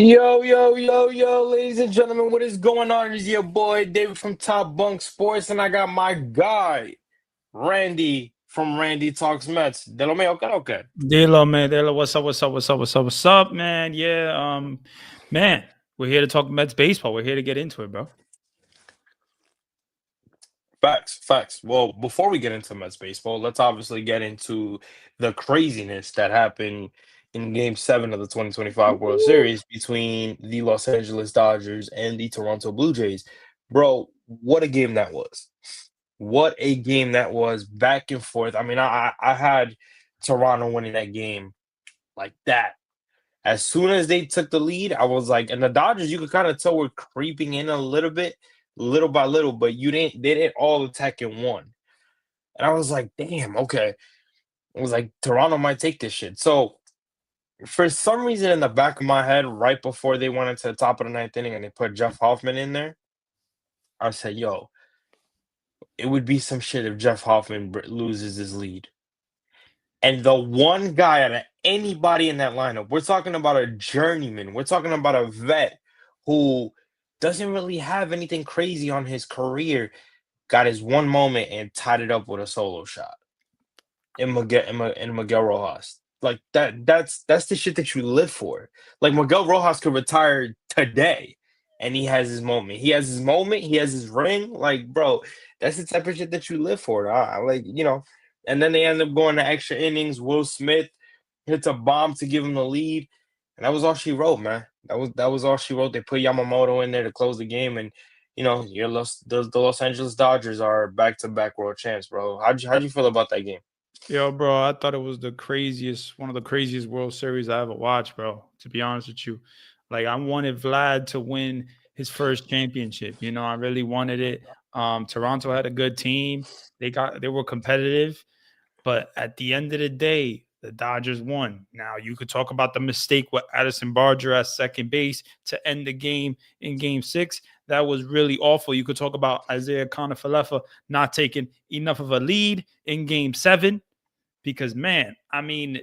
Yo, ladies and gentlemen, what is going on? It is your boy David from Top Bunk Sports, and I got my guy Randy from Randy Talks Mets. De lo mío, creo que. Dilo, man. Dilo, what's up, man? Yeah, man, we're here to talk Mets baseball. We're here to get into it, bro. Facts. Well, before we get into Mets baseball, let's obviously get into the craziness that happened in Game 7 of the 2025 World Woo. Series between the Los Angeles Dodgers and the Toronto Blue Jays. Bro, what a game that was. What a game that was, back and forth. I mean, I had Toronto winning that game like that. As soon as they took the lead, I was like, and the Dodgers, you could kind of tell were creeping in a little bit, little by little, but they didn't all attack in one. And I was like, damn, okay. I was like, Toronto might take this shit. So for some reason in the back of my head, right before they went into the top of the ninth inning and they put Jeff Hoffman in there, I said, yo, it would be some shit if Jeff Hoffman loses his lead. And the one guy out of anybody in that lineup, we're talking about a journeyman. We're talking about a vet who doesn't really have anything crazy on his career. Got his one moment and tied it up with a solo shot in Miguel Rojas. Like that's the shit that you live for. Like Miguel Rojas could retire today and he has his moment. He has his moment, he has his ring. Like, bro, that's the type of shit that you live for. And then they end up going to extra innings. Will Smith hits a bomb to give him the lead. And that was all she wrote, man. That was all she wrote. They put Yamamoto in there to close the game, and the Los Angeles Dodgers are back-to-back world champs, bro. How'd you feel about that game? Yo, bro, I thought it was one of the craziest World Series I ever watched, bro. To be honest with you, like I wanted Vlad to win his first championship. I really wanted it. Toronto had a good team. They were competitive. But at the end of the day, the Dodgers won. Now you could talk about the mistake with Addison Barger at second base to end the game in Game 6. That was really awful. You could talk about Isaiah Kiner-Falefa not taking enough of a lead in Game 7 because, man, I mean,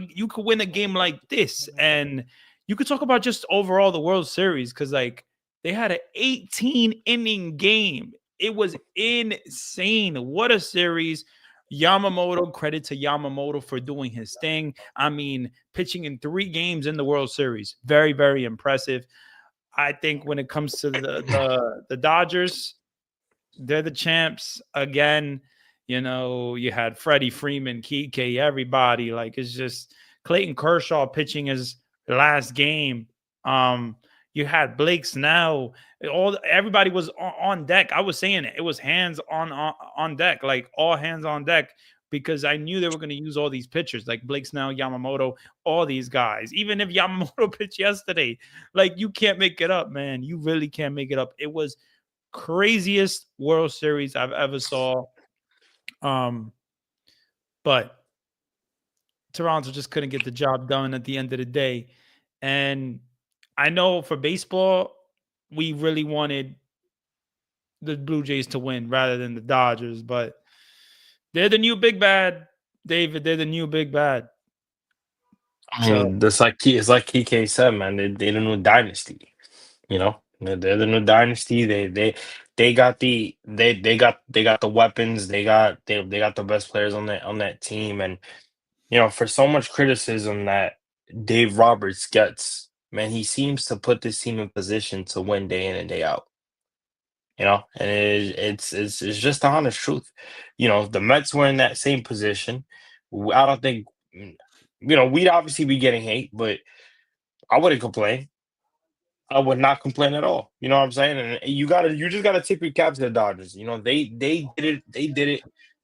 you could win a game like this, and you could talk about just overall the World Series because, like, they had an 18 inning game. It was insane. What a series! Yamamoto, credit to Yamamoto for doing his thing. I mean, pitching in 3 games in the World Series, very, very impressive. I think when it comes to the Dodgers, they're the champs again. You had Freddie Freeman, Kike, everybody. Like it's just Clayton Kershaw pitching his last game. Um, you had Blake Snell. Everybody was on deck. I was saying it was hands on deck, like all hands on deck, because I knew they were going to use all these pitchers, like Blake Snell, Yamamoto, all these guys. Even if Yamamoto pitched yesterday, like you can't make it up, man. You really can't make it up. It was craziest World Series I've ever saw. Um, but Toronto just couldn't get the job done at the end of the day. And I know for baseball, we really wanted the Blue Jays to win rather than the Dodgers, but they're the new big bad, David. They're the new big bad. I So mean, it's like Kike said, man. They're the new dynasty. They're the new dynasty. They got the weapons. They got the best players on that team. And for so much criticism that Dave Roberts gets, man, he seems to put this team in position to win day in and day out. And it's just the honest truth. The Mets were in that same position. I don't think, we'd obviously be getting hate, but I wouldn't complain. I would not complain at all. You know what I'm saying? And you just gotta tip your cap to the Dodgers. They did it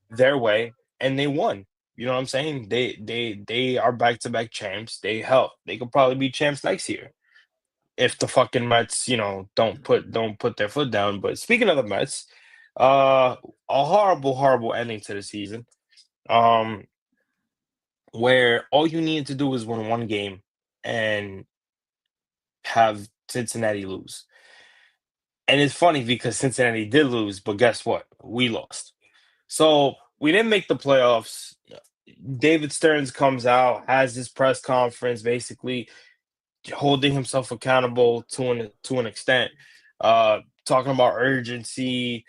their way and they won. You know what I'm saying? They are back to back champs. They could probably be champs next year if the fucking Mets, don't put their foot down. But speaking of the Mets, a horrible ending to the season. Um, where all you needed to do was win one game and have Cincinnati lose. And it's funny because Cincinnati did lose, but guess what? We lost. So we didn't make the playoffs. David Stearns comes out, has his press conference, basically holding himself accountable to an extent, talking about urgency,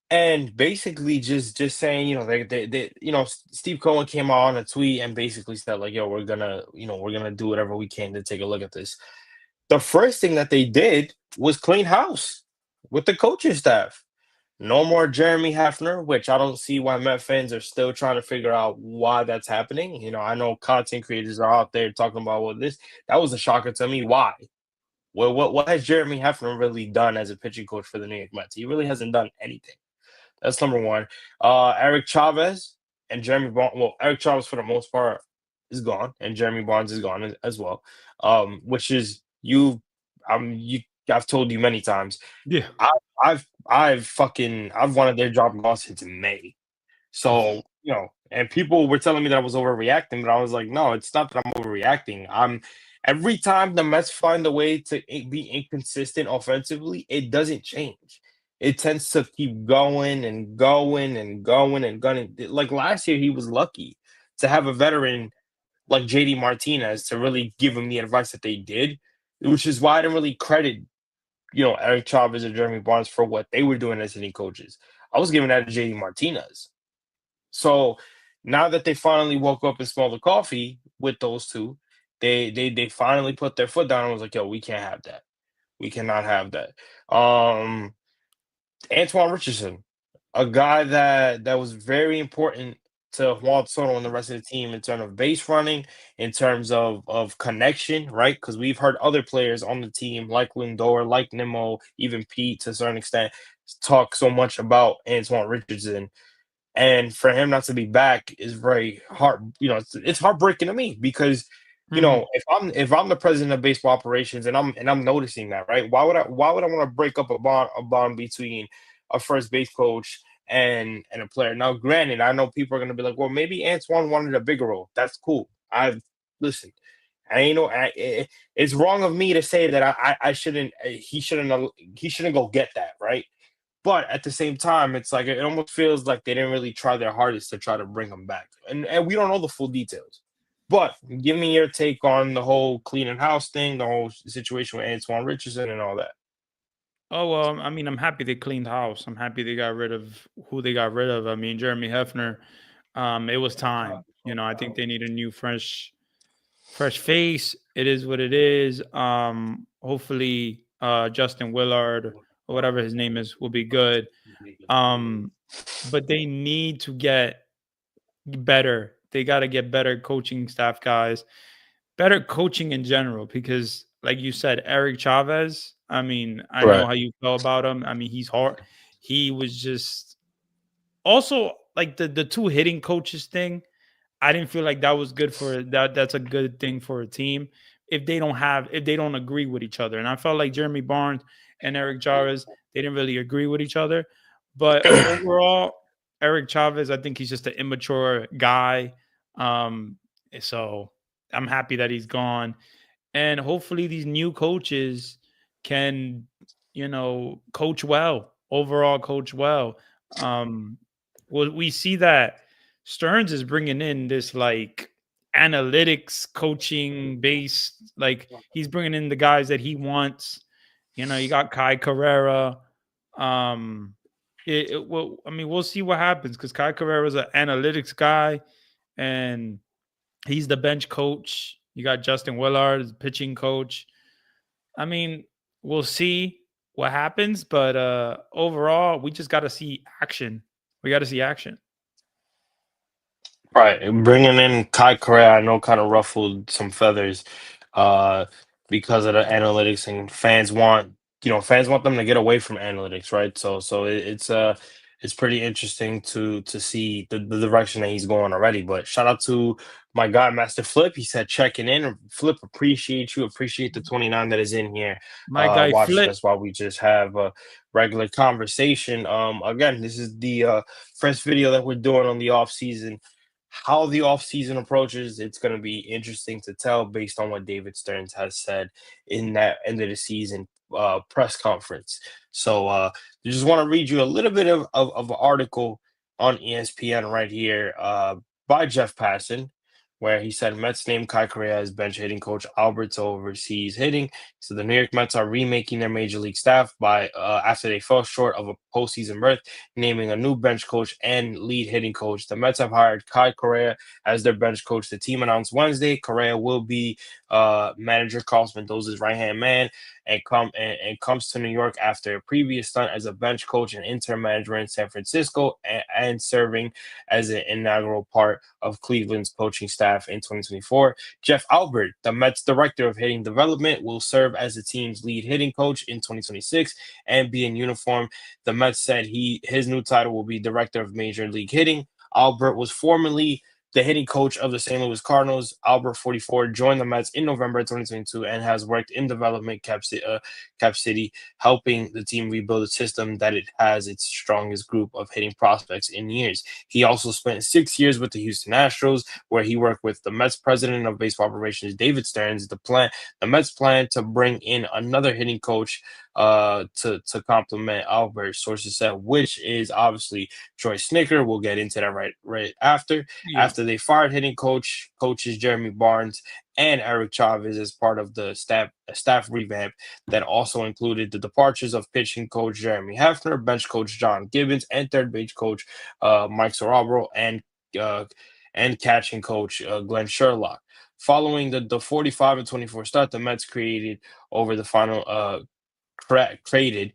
and basically just saying, Steve Cohen came out on a tweet and basically said like, "Yo, we're gonna do whatever we can to take a look at this." The first thing that they did was clean house with the coaching staff. No more Jeremy Hefner, which I don't see why Met fans are still trying to figure out why that's happening. I know content creators are out there talking about, well, that was a shocker to me. Why? Well, what has Jeremy Hefner really done as a pitching coach for the New York Mets? He really hasn't done anything. That's number one. Eric Chavez and Jeremy Barnes. Well, Eric Chavez for the most part is gone, and Jeremy Barnes is gone as well. Which is you. I've told you many times. Yeah. I, I've wanted their job gone since May. So, and people were telling me that I was overreacting, but I was like, no, it's not that I'm overreacting. Every time the Mets find a way to be inconsistent offensively, it doesn't change. It tends to keep going and going and going and going. Like last year, he was lucky to have a veteran like JD Martinez to really give him the advice that they did, which is why I didn't really credit, Eric Chavez or Jeremy Barnes for what they were doing as hitting coaches. I was giving that to JD Martinez. So now that they finally woke up and smelled the coffee with those two, they finally put their foot down and was like, "Yo, we can't have that. We cannot have that." Antoine Richardson, a guy that was very important to Juan Soto and the rest of the team in terms of base running, in terms of connection, right? Because we've heard other players on the team like Lindor, like Nimmo, even Pete to a certain extent, talk so much about Antoine Richardson, and for him not to be back is very hard. It's heartbreaking to me because Mhm. if I'm the president of baseball operations and I'm noticing that, right? Why would I want to break up a bond between a first base coach and a player? Now, granted, I know people are gonna be like, well, maybe Antoine wanted a bigger role. That's cool. I've Listen. I ain't know. It's wrong of me to say that I shouldn't. He shouldn't go get that, right? But at the same time, it's like it almost feels like they didn't really try their hardest to try to bring him back, and we don't know the full details. But give me your take on the whole cleaning house thing, the whole situation with Antoine Richardson, and all that. Oh, well, I mean, I'm happy they cleaned house. I'm happy they got rid of who they got rid of. I mean, Jeremy Hefner, it was time. I think they need a new fresh face. It is what it is. Hopefully Justin Willard or whatever his name is will be good. Um, but they need to get better. They got to get better coaching staff guys, better coaching in general, because like you said, Eric Chavez, I mean, I know Right. how you feel about him. I mean, he's hard. He was just also like the two hitting coaches thing. I didn't feel like that was good for that. That's a good thing for a team if they don't agree with each other. And I felt like Jeremy Barnes and Eric Chavez, they didn't really agree with each other. But overall, Eric Chavez, I think he's just an immature guy. Um, so I'm happy that he's gone. And hopefully these new coaches can, coach well, overall coach well. Um, well, we see that Stearns is bringing in this like analytics coaching base, like he's bringing in the guys that he wants. You got Kai Carrera. Um, well, I mean, we'll see what happens because Kai Carrera is an analytics guy, and he's the bench coach. You got Justin Willard, as pitching coach. I mean, we'll see what happens, but overall, we just got to see action. We got to see action. Right, and bringing in Kai Correa, I know kind of ruffled some feathers, uh, because of the analytics, and fans want them to get away from analytics, right? So it's pretty interesting to see the direction that he's going already. But shout out to my guy Master Flip. He said checking in. Flip, appreciate you, appreciate the 29 that is in here, My guy watching Flip. us while we just have a regular conversation. Again, this is the first video that we're doing on the off season. How the offseason approaches, it's going to be interesting to tell based on what David Stearns has said in that end of the season press conference. So I just want to read you a little bit of an article on ESPN right here by Jeff Passan. where he said Mets named Kai Correa as bench hitting coach. Alberto oversees hitting. So the New York Mets are remaking their major league staff by after they fell short of a postseason berth, naming a new bench coach and lead hitting coach. The Mets have hired Kai Correa as their bench coach. The team announced Wednesday Correa will be manager Carlos Mendoza's right hand man and comes to New York after a previous stint as a bench coach and interim manager in San Francisco and serving as an inaugural part of Cleveland's coaching staff in 2024. Jeff Albert, the Mets director of hitting development, will serve as the team's lead hitting coach in 2026 and be in uniform. The Mets said his new title will be director of Major League Hitting. Albert was formerly the hitting coach of the St. Louis Cardinals. Albert, 44, joined the Mets in November 2022 and has worked in development Cap City, helping the team rebuild a system that it has its strongest group of hitting prospects in years. He also spent 6 years with the Houston Astros, where he worked with the Mets president of baseball operations, David Stearns. The Mets plan to bring in another hitting coach to complement Albert, sources said, which is obviously Troy Snicker. We'll get into that right after. Yeah. After they fired hitting coaches Jeremy Barnes and Eric Chavez as part of the staff revamp that also included the departures of pitching coach Jeremy Hefner, bench coach John Gibbons, and third base coach Mike Sorabro, and catching coach Glenn Sherlock. Following the 45-24 start, the Mets over the final created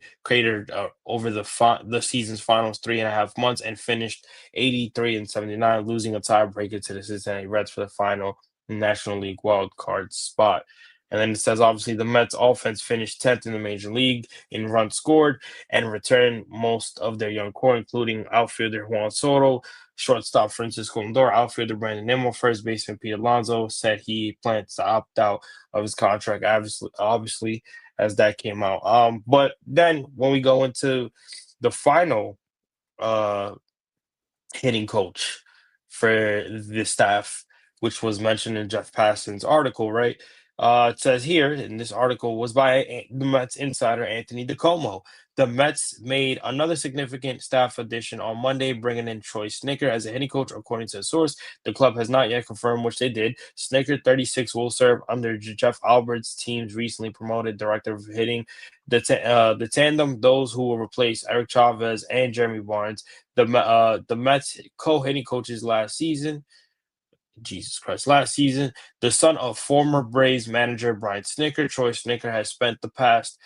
over the season's finals 3.5 months and finished 83-79, losing a tiebreaker to the Cincinnati Reds for the final National League wild card spot. And then it says, obviously, the Mets offense finished 10th in the major league in runs scored and returned most of their young core, including outfielder Juan Soto, shortstop Francisco Lindor, outfielder Brandon Nimmo, first baseman Pete Alonso said he plans to opt out of his contract, obviously as that came out. But then when we go into the final uh, hitting coach for the staff, which was mentioned in Jeff Passan's article, right? It says here, and this article was by the Mets insider Anthony DeComo. The Mets made another significant staff addition on Monday, bringing in Troy Snicker as a hitting coach, according to a source. The club has not yet confirmed, which they did. Snicker, 36, will serve under Jeff Albert's team's recently promoted director of hitting. The tandem, those who will replace Eric Chavez and Jeremy Barnes, the Mets co-hitting coaches last season. Jesus Christ. Last season, the son of former Braves manager Brian Snicker, Troy Snicker has spent the past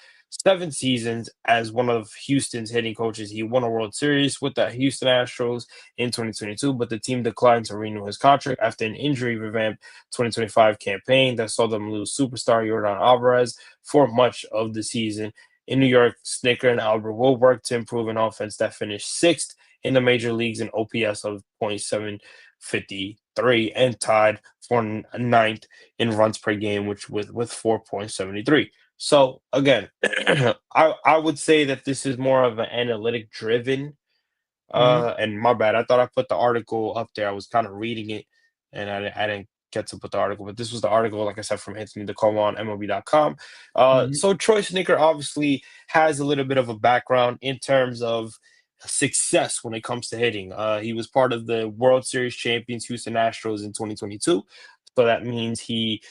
7 seasons as one of Houston's hitting coaches. He won a World Series with the Houston Astros in 2022, but the team declined to renew his contract after an injury revamped 2025 campaign that saw them lose superstar Yordan Alvarez for much of the season. In New York, Snicker and Albert will work to improve an offense that finished sixth in the major leagues in OPS of .753 and tied for ninth in runs per game, which with 4.73. So again, I would say that this is more of an analytic driven. Mm-hmm. And my bad, I thought I put the article up there. I was kind of reading it, and I didn't get to put the article, but this was the article, like I said, from Anthony DeComo on MLB.com. Mm-hmm. So Troy Snicker obviously has a little bit of a background in terms of success when it comes to hitting. He was part of the World Series champions Houston Astros in 2022. So that means he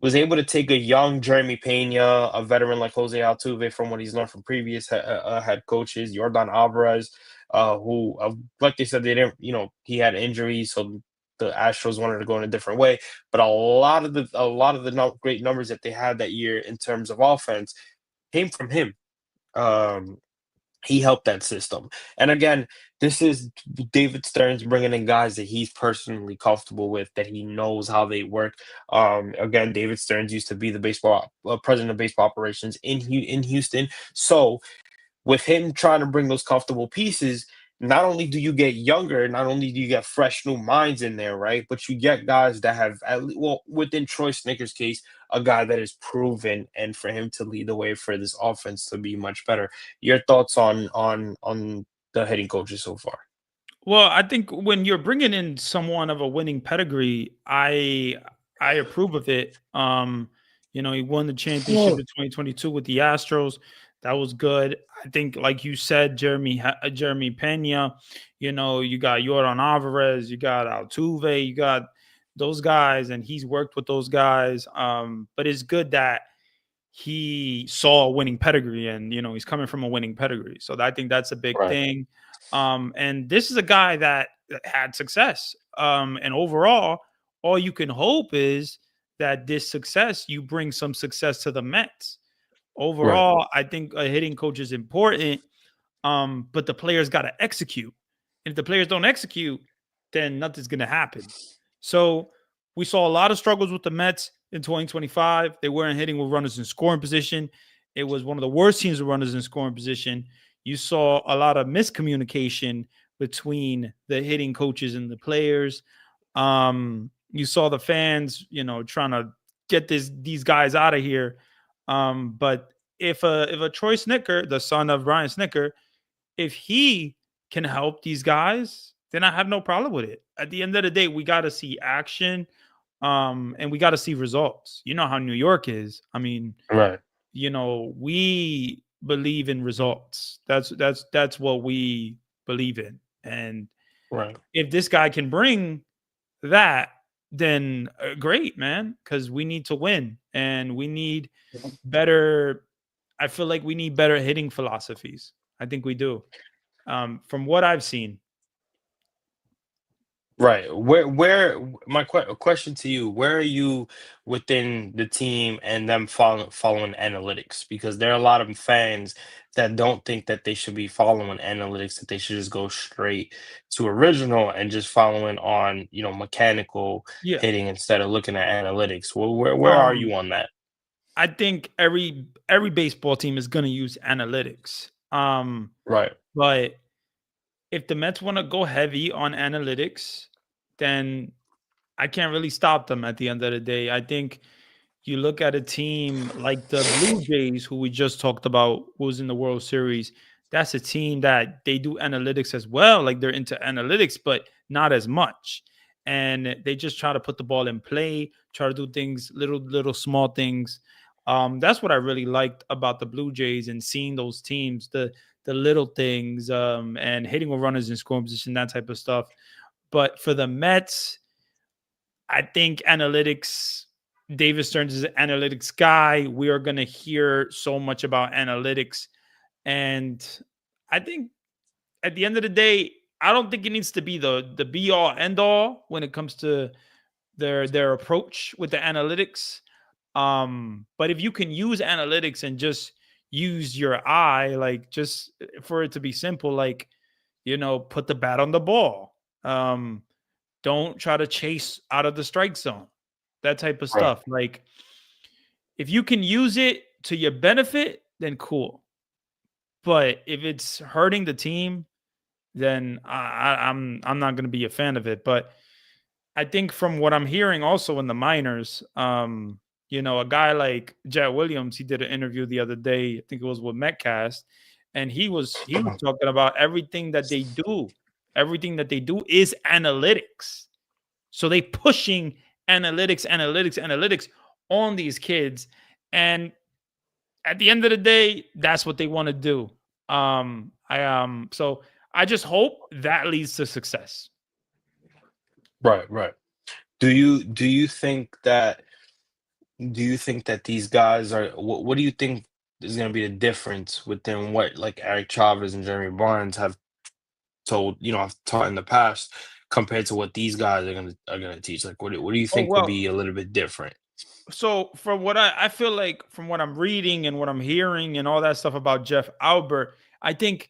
was able to take a young Jeremy Pena, a veteran like Jose Altuve, from what he's learned from previous head coaches, Yordan Alvarez, who, like they said, they didn't, he had injuries, so the Astros wanted to go in a different way. But a lot of the great numbers that they had that year in terms of offense came from him. Um, he helped that system. And again, this is David Stearns bringing in guys that he's personally comfortable with, that he knows how they work. Again, David Stearns used to be the baseball president of baseball operations in Houston. So with him trying to bring those comfortable pieces, not only do you get younger, not only do you get fresh new minds in there, right? But you get guys that have, within Troy Snicker's case, a guy that is proven, and for him to lead the way for this offense to be much better. Your thoughts on the hitting coaches so far? Well, I think when you're bringing in someone of a winning pedigree, I approve of it. He won the championship in 2022 with the Astros. That was good. I think, like you said, Jeremy Pena. You got Yordan Alvarez. You got Altuve. You got those guys, and he's worked with those guys. But it's good that he saw a winning pedigree, and he's coming from a winning pedigree. So I think that's a big Right. thing. And this is a guy that had success. And overall, all you can hope is that this success, you bring some success to the Mets. Right. Overall, I think a hitting coach is important, but the players got to execute. And if the players don't execute, then nothing's going to happen. So we saw a lot of struggles with the Mets in 2025. They weren't hitting with runners in scoring position. It was one of the worst teams with runners in scoring position. You saw a lot of miscommunication between the hitting coaches and the players. You saw the fans, trying to get these guys out of here. But if a Troy Snicker, the son of Brian Snicker, if he can help these guys, then I have no problem with it. At the end of the day, we got to see action, and we got to see results. You know how New York is. I mean, Right. we believe in results. That's what we believe in. And Right. if this guy can bring that, then great, man, because we need to win and we need better. I feel like we need better hitting philosophies. I think we do. From what I've seen. Right. My question to you, where are you within the team and them following analytics? Because there are a lot of fans that don't think that they should be following analytics, that they should just go straight to original and just following on, mechanical Yeah. hitting instead of looking at analytics. Where are Um, you on that? I think every baseball team is going to use analytics. Right. But if the Mets want to go heavy on analytics, then I can't really stop them at the end of the day. I think you look at a team like the Blue Jays, who we just talked about, who was in the World Series. That's a team that they do analytics as well. Like they're into analytics, but not as much. And they just try to put the ball in play, try to do things, little small things. That's what I really liked about the Blue Jays and seeing those teams, the little things, and hitting with runners in scoring position, that type of stuff. But for the Mets, I think analytics, David Stearns is an analytics guy. We are going to hear so much about analytics. And I think at the end of the day, I don't think it needs to be the be all end all when it comes to their approach with the analytics. But if you can use analytics and just use your eye, like just for it to be simple, like, put the bat on the ball. Don't try to chase out of the strike zone, that type of Right. stuff. Like, if you can use it to your benefit, then cool. But if it's hurting the team, then I'm not going to be a fan of it. But I think from what I'm hearing, also in the minors, a guy like Jet Williams, he did an interview the other day. I think it was with Metcast, and he was talking about everything that they do. Everything that they do is analytics. So they pushing analytics on these kids. And at the end of the day, that's what they want to do. So I just hope that leads to success. Right. Right. Do you think that these guys are what do you think is going to be the difference within what like Eric Chavez and Jeremy Barnes have I've taught in the past compared to what these guys are gonna teach? Like, what do you Oh think will well, be a little bit different? so from what I feel like from what I'm reading and what I'm hearing and all that stuff about Jeff Albert, I think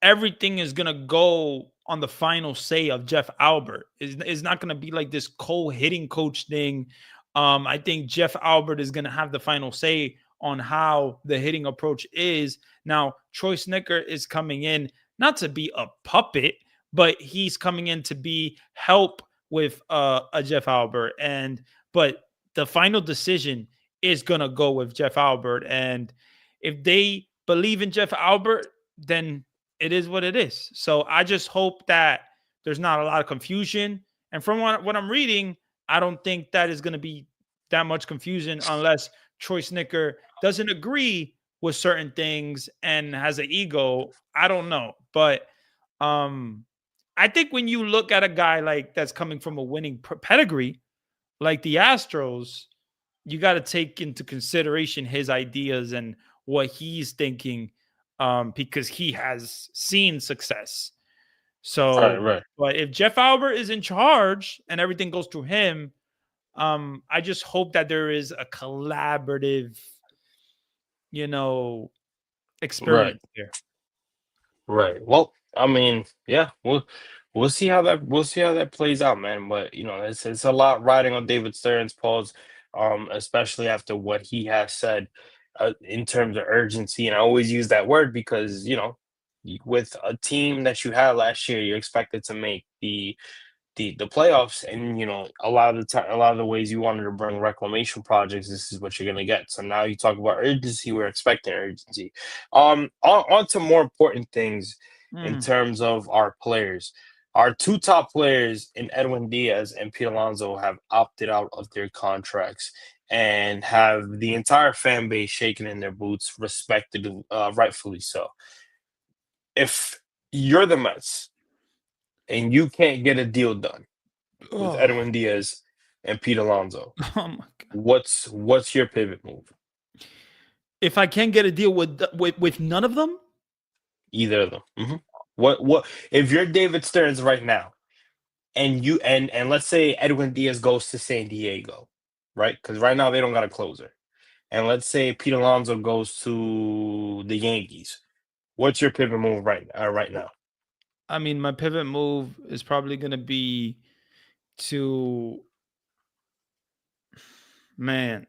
everything is gonna go on the final say of Jeff Albert. Is not gonna be like this co-hitting coach thing. I think Jeff Albert is gonna have the final say on how the hitting approach is. Now, Troy Snicker is coming in not to be a puppet, but he's coming in to be help with a Jeff Albert. And but the final decision is gonna go with Jeff Albert. And if they believe in Jeff Albert, then it is what it is. So I just hope that there's not a lot of confusion. And from what I'm reading, I don't think that is going to be that much confusion unless Troy Snicker doesn't agree with certain things and has an ego. I don't know. But um, I think when you look at a guy like that's coming from a winning pedigree, Like the Astros, you got to take into consideration his ideas and what he's thinking, because he has seen success. Right, So, right, but if Jeff Albert is in charge and everything goes through him, I just hope that there is a collaborative, you know, right. experience there. Right. Well, I mean, yeah, we'll see how that plays out, man. But it's a lot riding on David Stern's pause, especially after what he has said, in terms of urgency. And I always use that word because with a team that you had last year, you're expected to make the playoffs, and a lot of the ways you wanted to bring reclamation projects, this is what you're going to get. So now you talk about urgency, we're expecting urgency. On to more important things in Mm. terms of our players. Our two top players in Edwin Diaz and Pete Alonso have opted out of their contracts and have the entire fan base shaking in their boots, respected, rightfully so. If you're the Mets and you can't get a deal done with Oh, Edwin Diaz and Pete Alonso, oh my god! what's your pivot move? If I can't get a deal with none of them, Either of them. What if you're David Stearns right now, and let's say Edwin Diaz goes to San Diego, right? Because right now they don't got a closer. And let's say Pete Alonso goes to the Yankees. What's your pivot move right now? I mean, my pivot move is probably going to be to man,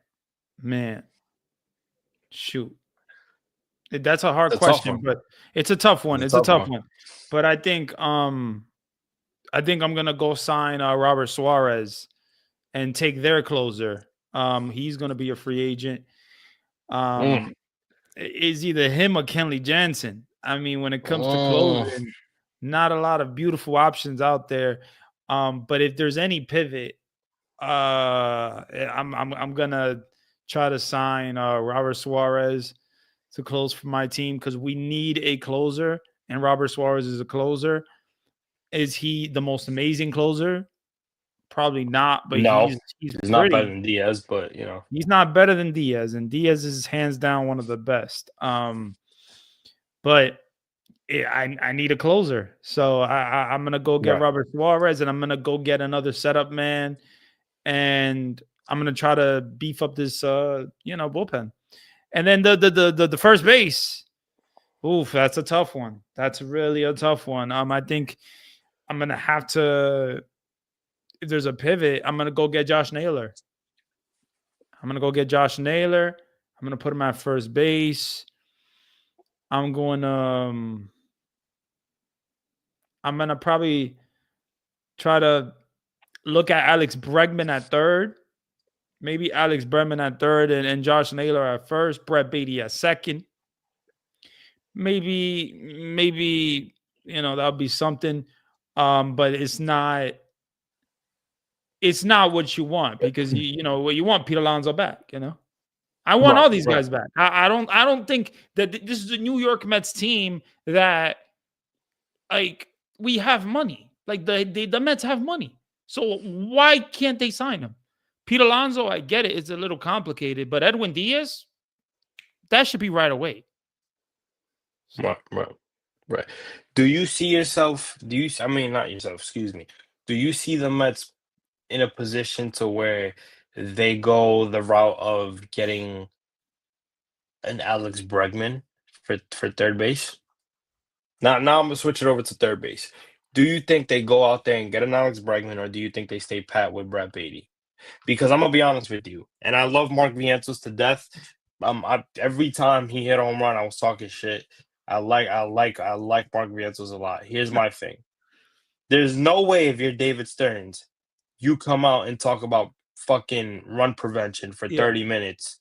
man, shoot. That's a hard It's a tough question, one. but it's a tough one. It's It's a a tough tough one. one. But I think I'm gonna go sign Robert Suarez and take their closer. He's gonna be a free agent. Mm, Um, is either him or Kenley Jansen. I mean, when it comes to mm, closing, not a lot of beautiful options out there. But if there's any pivot, I'm gonna try to sign Robert Suarez to close for my team because we need a closer, and Robert Suarez is a closer. Is he the most amazing closer? Probably not, but no, he's he's not better pretty. than Diaz, but He's not better than Diaz, and Diaz is hands down one of the best. But I need a closer, so I'm gonna go get right, Robert Suarez, and I'm gonna go get another setup man, and I'm gonna try to beef up this bullpen. And then the first base. Oof, that's a tough one. That's really a tough one. I think I'm gonna have to. If there's a pivot, I'm gonna go get Josh Naylor. I'm gonna go get Josh Naylor. I'm gonna put him at first base. I'm going. I'm gonna probably try to look at Alex Bregman at third. Maybe Alex Bregman at third and Josh Naylor at first. Brett Beatty at second. Maybe that'll be something. But it's not what you want because you know what you want Pete Alonso back. I want right, all these right. guys back. I don't think that this is a New York Mets team that like we have money. Like the Mets have money. So why can't they sign him? Pete Alonso, I get it. It's a little complicated, but Edwin Diaz, that should be right away. Right, right, right. Do you see yourself? I mean, not yourself. Excuse me. Do you see the Mets in a position to where they go the route of getting an Alex Bregman for third base? Now I'm gonna switch it over to third base. Do you think they go out there and get an Alex Bregman, or do you think they stay pat with Brett Beatty? Because I'm gonna be honest with you, and I love Mark Vientos to death. Every time he hit a home run, I was talking shit. I like Mark Vientos a lot. Here's my thing: there's no way if you're David Stearns, you come out and talk about fucking run prevention for Yeah. 30 minutes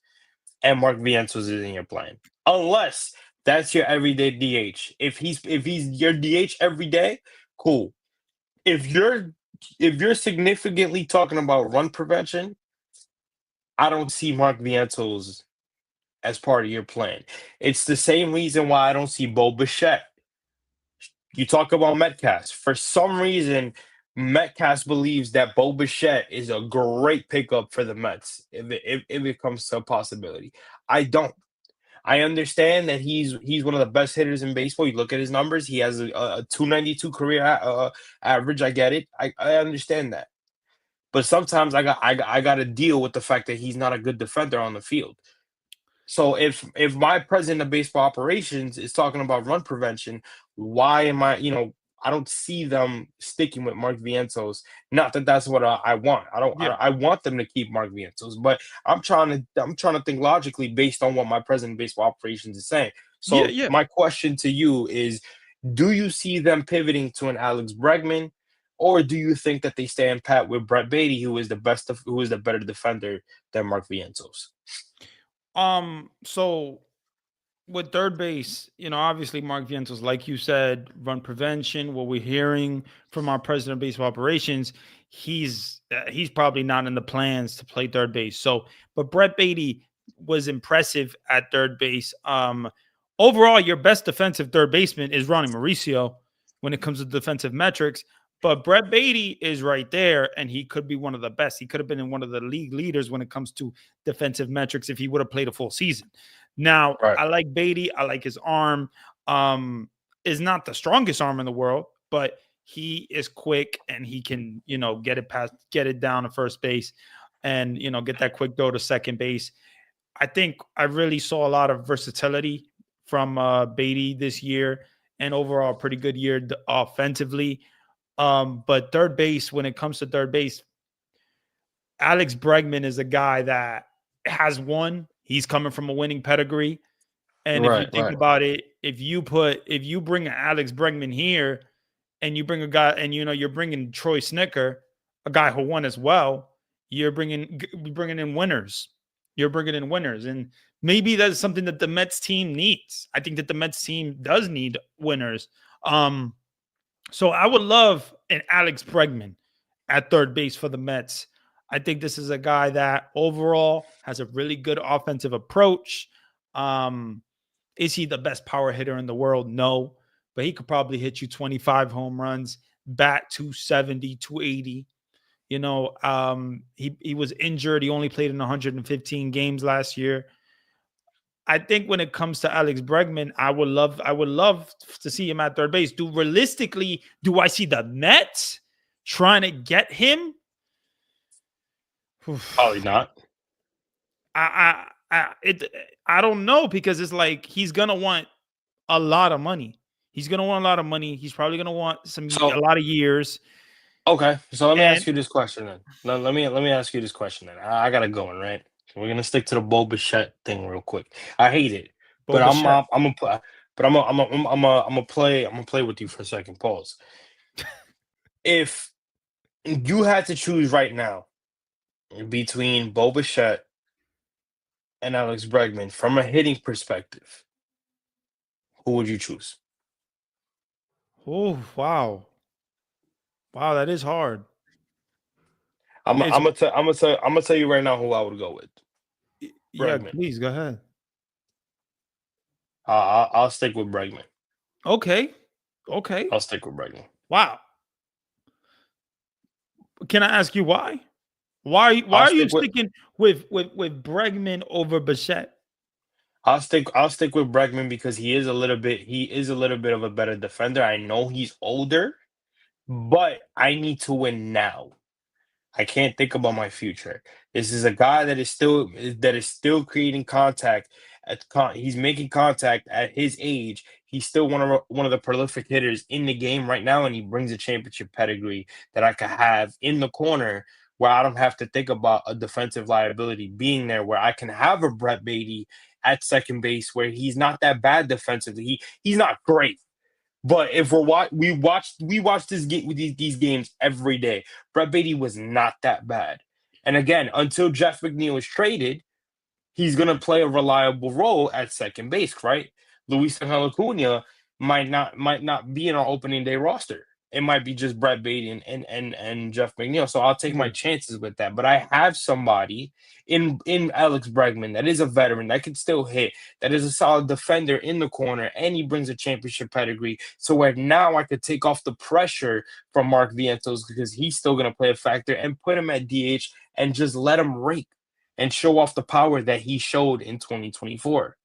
and Mark Vientos isn't your plan. Unless that's your everyday DH. If he's your DH every day, cool. If you're significantly talking about run prevention, I don't see Mark Vientos as part of your plan. It's the same reason why I don't see Bo Bichette. You talk about Metcalf. For some reason, Metcalf believes that Bo Bichette is a great pickup for the Mets if it comes to a possibility. I don't. I understand that he's one of the best hitters in baseball. You look at his numbers; he has a 292 career average. I get it. I understand that, but sometimes I got to deal with the fact that he's not a good defender on the field. So if my president of baseball operations is talking about run prevention, why am I? I don't see them sticking with Mark Vientos. Not that that's what I want. I don't. Yeah. I want them to keep Mark Vientos, but I'm trying to think logically based on what my president of baseball operations is saying. Yeah. So Yeah. my question to you is: do you see them pivoting to an Alex Bregman, or do you think that they stand pat with Brett Beatty, who is the better defender than Mark Vientos? So with third base, obviously Mark Vientos, like you said, run prevention. What we're hearing from our president of baseball operations, he's probably not in the plans to play third base. So, but Brett Beatty was impressive at third base. Overall, your best defensive third baseman is Ronnie Mauricio when it comes to defensive metrics. But Brett Beatty is right there, and he could be one of the best. He could have been in one of the league leaders when it comes to defensive metrics if he would have played a full season. Now, Right. I like Beatty. I like his arm. Is not the strongest arm in the world, but he is quick and he can, get it down to first base and, get that quick throw to second base. I think I really saw a lot of versatility from Beatty this year and overall pretty good year offensively. But third base, when it comes to third base, Alex Bregman is a guy that has won. He's coming from a winning pedigree. And if you Right, think right. about it, if you bring Alex Bregman here and you bring a guy and you're bringing Troy Snicker, a guy who won as well, you're bringing in winners. You're bringing in winners, and maybe that's something that the Mets team needs. I think that the Mets team does need winners. So I would love an Alex Bregman at third base for the Mets. I think this is a guy that overall has a really good offensive approach. Is he the best power hitter in the world? No, but he could probably hit you 25 home runs, bat 270, 280. He was injured. He only played in 115 games last year. I think when it comes to Alex Bregman, I would love to see him at third base. Do I see the Mets trying to get him? Probably not. I don't know because it's like he's gonna want a lot of money. He's gonna want a lot of money. He's probably gonna want a So lot of years. okay, so let me And ask you this question then. Let me ask you this question then. I gotta go in, right? So we're gonna stick to the Bo Bichette thing real quick. I hate it, but Boba Shet. I'm gonna play, but I'm gonna play with you for a second. Pause. If you had to choose right now between Bo Bichette and Alex Bregman from a hitting perspective, who would you choose? Oh wow, wow, that is hard. It's I'm gonna tell you right now who I would go with. yeah. Bregman. Please go ahead. I'll stick with Bregman. Okay, okay. I'll stick with Bregman. Wow. Can I ask you why? Why I'll are you stick with sticking with Bregman over Bichette? I'll stick with Bregman because he is a little bit of a better defender. I know he's older, but I need to win now. I can't think about my future. This is a guy that is still creating contact. He's making contact at his age. He's still one of the prolific hitters in the game right now, and he brings a championship pedigree that I could have in the corner where I don't have to think about a defensive liability being there. Where I can have a Brett Beatty at second base, where he's not that bad defensively. He's not great, but if we watched this game with these games every day. Brett Beatty was not that bad. And again, until Jeff McNeil is traded, he's gonna play a reliable role at second base, right? Luis Angel Acuna might not be in our opening day roster. it might be just Brett Beatty and Jeff McNeil. So I'll take my Yeah. chances with that. But I have somebody in Alex Bregman that is a veteran that can still hit, that is a solid defender in the corner, and he brings a championship pedigree. So where now I could take off the pressure from Mark Vientos because he's still going to play a factor and put him at DH and just let him rake and show off the power that he showed in 2024.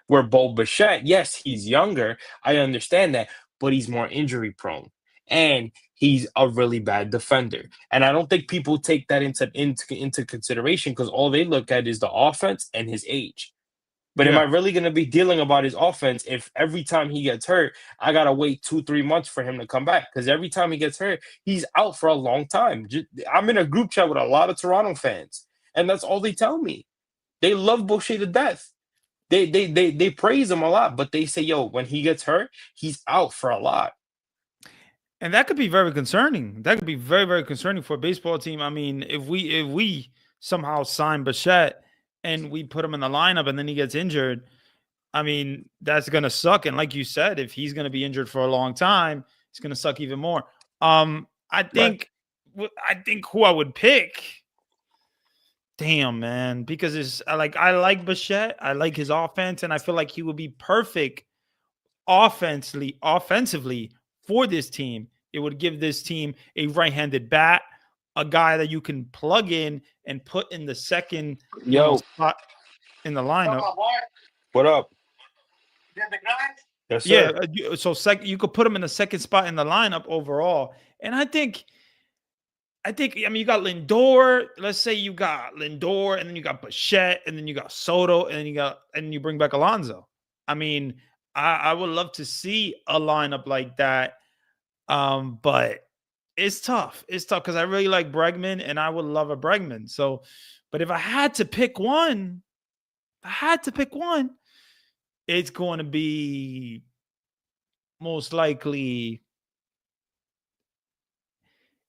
Where Bo Bichette, yes, he's younger. I understand that, but he's more injury prone. And he's a really bad defender. And I don't think people take that into consideration because all they look at is the offense and his age. But am I Yeah. really going to be dealing about his offense if every time he gets hurt, I got to wait 2, 3 months for him to come back? Because every time he gets hurt, he's out for a long time. I'm in a group chat with a lot of Toronto fans, and that's all they tell me. They love Boucher to death. They praise him a lot, but they say, yo, when he gets hurt, he's out for a lot. And that could be very concerning. That could be very, very concerning for a baseball team. I mean, if we somehow sign Bichette and we put him in the lineup and then he gets injured, I mean, that's gonna suck. And like you said, if he's gonna be injured for a long time, it's gonna suck even more. I Right. think I think who I would pick. Damn, man, because it's I like Bichette. I like his offense, and I feel like he would be perfect offensively for this team. It would give this team a right-handed bat, a guy that you can plug in and put in the second, Yo, spot in the lineup. what up? Yes, Yeah, sir. so you could put him in the second spot in the lineup overall. And I think, I mean, you got Lindor. Let's say you got Lindor, and then you got Bichette, and then you got Soto, and then you bring back Alonso. I mean, I would love to see a lineup like that. But it's tough. It's tough because I really like Bregman, and I would love a Bregman. So, but if I had to pick one, it's going to be most likely.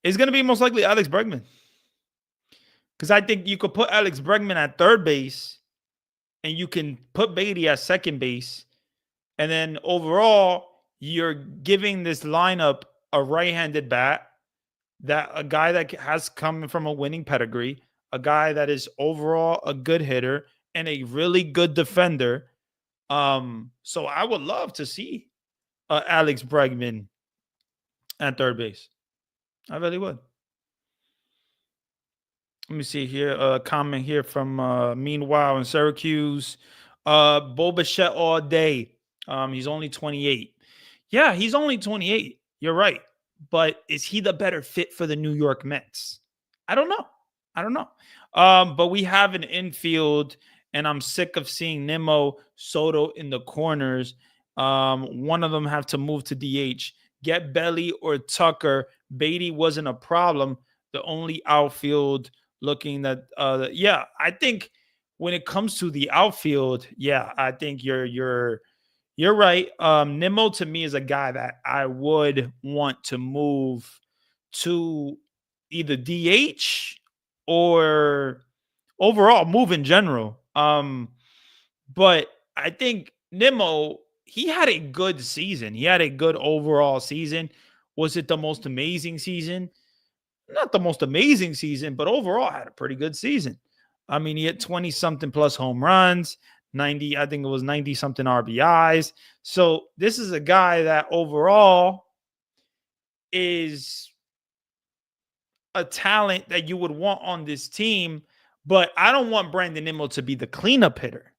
It's going to be most likely Alex Bregman. Because I think you could put Alex Bregman at third base and you can put Beatty at second base. And then overall, you're giving this lineup a right-handed bat, that a guy that has come from a winning pedigree, a guy that is overall a good hitter and a really good defender. So I would love to see Alex Bregman at third base. I really would. Let me see here. A comment here from Meanwhile in Syracuse. Bo Bichette all day. He's only 28. Yeah, he's only 28. You're right. But is he the better fit for the New York Mets? I don't know. But we have an infield, and I'm sick of seeing Nimmo, Soto in the corners. One of them have to move to DH. Get Belly or Tucker. Beatty wasn't a problem. The only outfield looking that I think when it comes to the outfield, I think you're right. Nimmo to me is a guy that I would want to move to either DH or overall move in general. But I think Nimmo, he had a good season. He had a good overall season. Was it the most amazing season? Not the most amazing season, but overall had a pretty good season. I mean, he had 20 something plus home runs, 90, I think it was 90 something RBIs. So this is a guy that overall is a talent that you would want on this team, but I don't want Brandon Nimmo to be the cleanup hitter.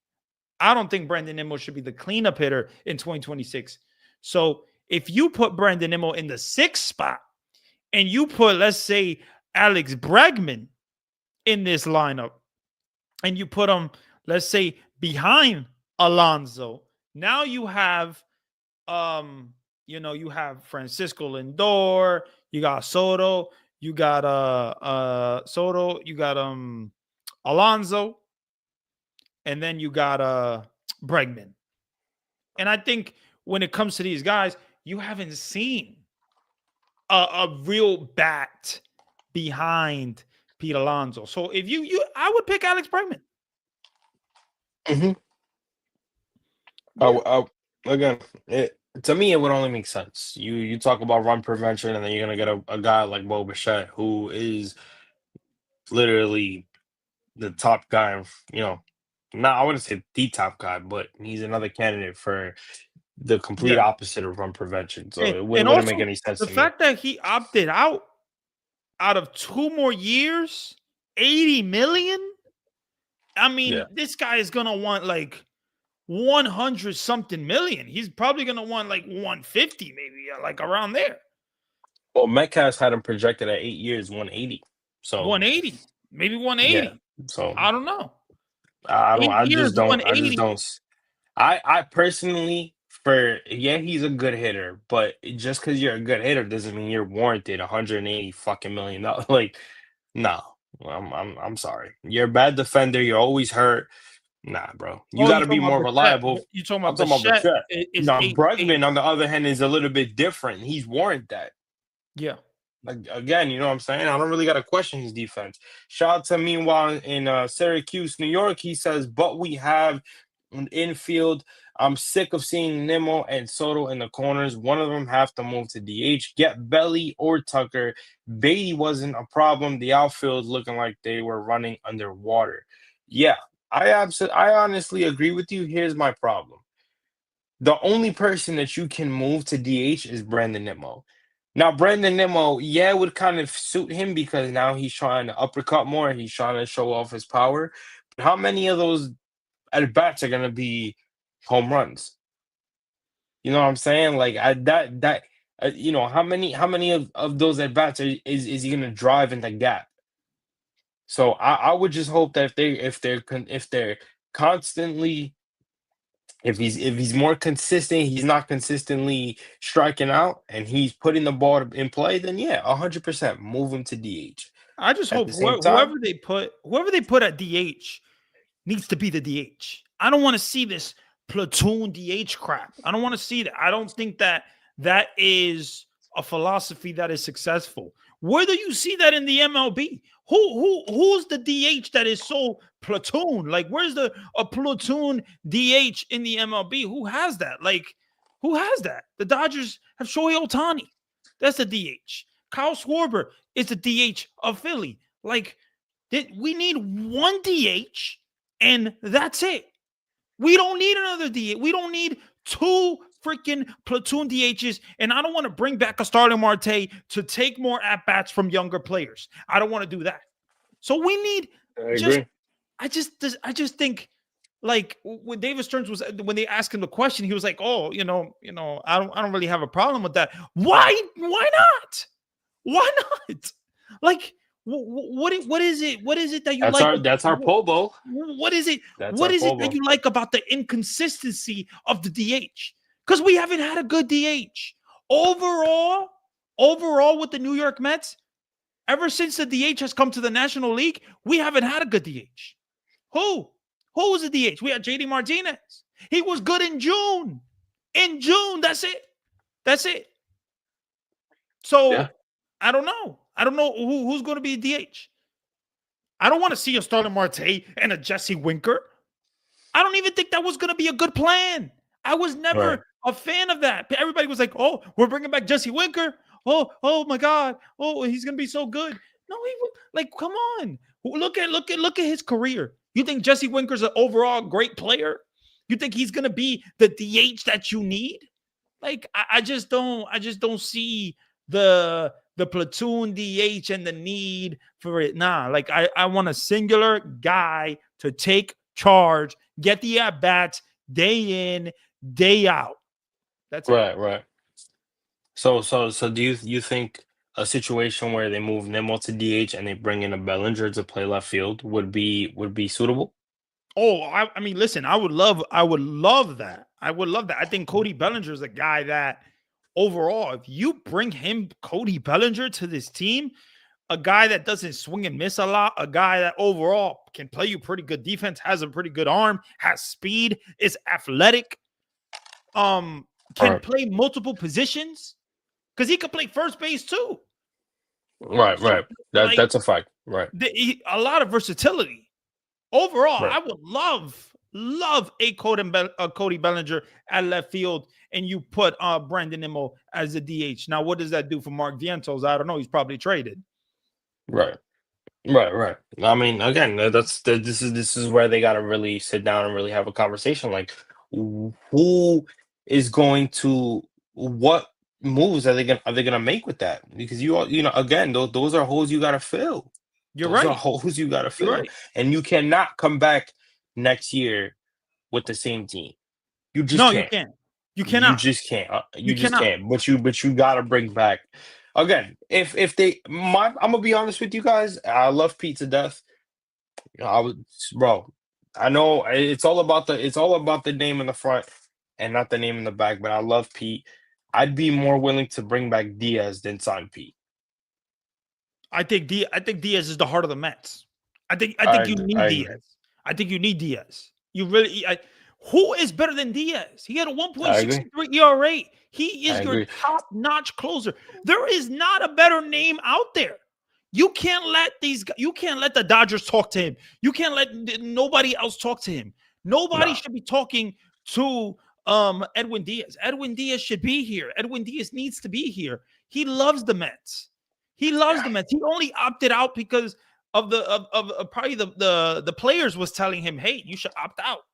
I don't think Brandon Nimmo should be the cleanup hitter in 2026. So if you put Brandon Nimmo in the sixth spot, and you put, let's say, Alex Bregman in this lineup, and you put him, let's say, behind Alonso, now you have, you have Francisco Lindor, you got Soto, you got Alonso, and then you got Bregman. And I think when it comes to these guys, you haven't seen a real bat behind Pete Alonso. So if I would pick Alex Bregman. Mm-hmm. Yeah. Again, To me, it would only make sense. You talk about run prevention, and then you're gonna get a guy like Bo Bichette, who is literally the top guy. Not I wouldn't say the top guy, but he's another candidate for the complete Yeah. opposite of run prevention. So And, it and wouldn't also make any sense the to me. fact that he opted out of 2 more years, 80 million. I Yeah. mean, this guy is gonna want like 100 something million. He's probably gonna want like 150, maybe like around there. Well, Metcalf had him projected at 8 years, 180. So 180, maybe yeah. 180. So I don't know. I don't. 8 years, I just 180. don't. I personally, for yeah, he's a good hitter, but just because you're a good hitter doesn't mean you're warranted 180 fucking million dollars. Like, no, I'm sorry. You're a bad defender. You're always hurt. Nah, bro. You Oh, got you to be talking about more Bichette? reliable. You talking I'm about talking about Bichette Bichette. is Now, 880. Bregman, on the other hand, is a little bit different. He's warranted that. Yeah. Like, again, you know what I'm saying? I don't really got to question his defense. Shout out to meanwhile in Syracuse, New York. He says, but we have an infield. I'm sick of seeing Nimmo and Soto in the corners. One of them have to move to DH. Get Belly or Tucker. Beatty wasn't a problem. The outfield looking like they were running underwater. Yeah, I honestly agree with you. Here's my problem. The only person that you can move to DH is Brandon Nimmo. Now, Brandon Nimmo, yeah, it would kind of suit him because now he's trying to uppercut more. He's trying to show off his power. But how many of those at bats are going to be home runs? You know what I'm saying? Like how many of those at bats is he going to drive in the gap? So I would just hope that if they're constantly if he's more consistent, he's not consistently striking out, and he's putting the ball in play, then yeah, 100% move him to DH. I just At hope the same time, whoever they put at DH needs to be the DH. I don't want to see this platoon DH crap. I don't want to see that. I don't think that is a philosophy that is successful. Where do you see that in the MLB? Who's the DH that is so platoon? Like, where's a platoon DH in the MLB? Who has that? Like, who has that? The Dodgers have Shohei Ohtani. That's the DH. Kyle Schwarber is the DH of Philly. Like, we need one DH and that's it. We don't need another DH. We don't need two freaking platoon DHs. And I don't want to bring back a Starling Marte to take more at bats from younger players. I don't want to do that. So we need I just. agree. I just think like when David Stearns was when they asked him the question, he was like, "Oh, I don't really have a problem with that. Why not? Why not? Like, what is it? What is it that you That's like? our Pobo. What is it? That's What our is it that Pobo. you like about the inconsistency of the DH? Because we haven't had a good DH overall. Overall, with the New York Mets, ever since the DH has come to the National League, we haven't had a good DH. Who? Who was the DH? We had JD Martinez. He was good in June. In June, that's it. That's it. Yeah. So I don't know. I don't know who's going to be DH. I don't want to see a Starling Marte and a Jesse Winker. I don't even think that was going to be a good plan. I was Right. never a fan of that. Everybody was like, "Oh, we're bringing back Jesse Winker. Oh my God. Oh, he's going to be so good." No, he was like, come on. Look at his career. You think Jesse Winker's an overall great player? You think he's going to be the DH that you need? Like, I just don't see the platoon DH and the need for it. Nah, like I want a singular guy to take charge, get the at bats day in, day out. That's it. Right. Right. So do you think a situation where they move Nimmo to DH and they bring in a Bellinger to play left field would be suitable? Oh, I mean, listen, I would love that. I would love that. I think Cody Bellinger is a guy that overall, if you bring him, Cody Bellinger, to this team, a guy that doesn't swing and miss a lot, a guy that overall can play you pretty good defense, has a pretty good arm, has speed, is athletic, can Right. play multiple positions because he could play first base too. Right. So, Right. like, That's a fact. Right. a lot of versatility. Overall, Right. I would love love a Cody Bellinger at left field, and you put Brandon Nimmo as the DH. Now, what does that do for Mark Vientos? I don't know. He's probably traded. Right. Right, right. I mean, again, this is where they got to really sit down and really have a conversation. Like, who is going to what moves are they gonna make with that? Because again, those are holes you got to fill. You're Those are right. holes you got to You're fill, right. and you cannot come back next year with the same team. You just No, you can't. can't. You You cannot. just can't. You You just cannot. can't. But you got to bring back again. If they my I'm gonna be honest with you guys. I love Pete to death. I would, bro. I know it's all about the name in the front and not the name in the back. But I love Pete. I'd be more willing to bring back Diaz than sign Pete. I think Diaz is the heart of the Mets. I think I you agree. need I agree. Diaz. I think you need Diaz. You really who is better than Diaz? He had a I agree. 1.63 ERA. He I is your agree. top-notch closer. There is not a better name out there. You can't let you can't let the Dodgers talk to him. You can't let nobody else talk to him. Nobody No. should be talking to Edwin Diaz. Edwin Diaz should be here. Edwin Diaz needs to be here. He loves the Mets. He loves Yeah. the Mets. He only opted out because of of probably the players was telling him, "Hey, you should opt out."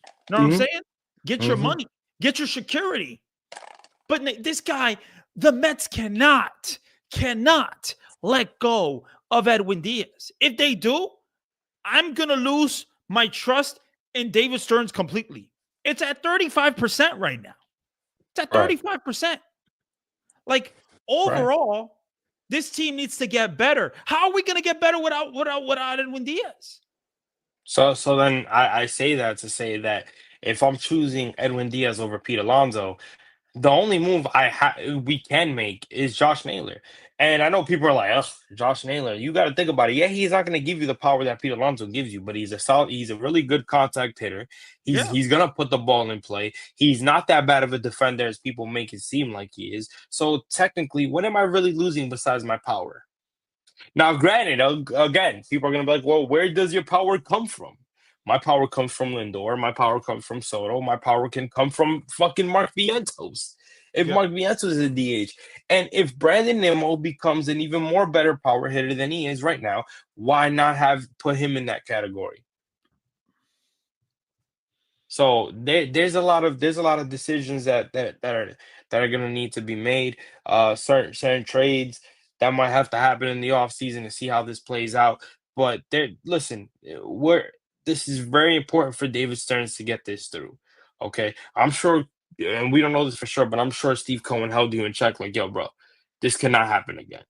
You know what I'm Hmm. saying? Get your Hmm. money, get your security. But this guy, the Mets cannot let go of Edwin Diaz. If they do, I'm gonna lose my trust in David Stearns completely. It's at 35% right now. It's at Right. 35%. Like Right. overall, this team needs to get better. How are we going to get better without Edwin Diaz? So then I say that to say that if I'm choosing Edwin Diaz over Pete Alonso, the only move we can make is Josh Naylor. And I know people are like, ugh, Josh Naylor. You got to think about it. Yeah, he's not going to give you the power that Pete Alonso gives you, but he's a really good contact hitter. Yeah. He's gonna put the ball in play. He's not that bad of a defender as people make it seem like he is. So technically, what am I really losing besides my power? Now, granted, again, people are going to be like, well, where does your power come from? My power comes from Lindor. My power comes from Soto. My power can come from fucking Mark Vientos. If Yeah. Mark Vientos is a DH. And if Brandon Nimmo becomes an even more better power hitter than he is right now, why not have put him in that category? So there's a lot of decisions that are gonna need to be made. Certain trades that might have to happen in the offseason to see how this plays out. But listen, we're this is very important for David Stearns to get this through. Okay, I'm sure, and we don't know this for sure, but I'm sure Steve Cohen held you in check. Like, yo, bro, this cannot happen again.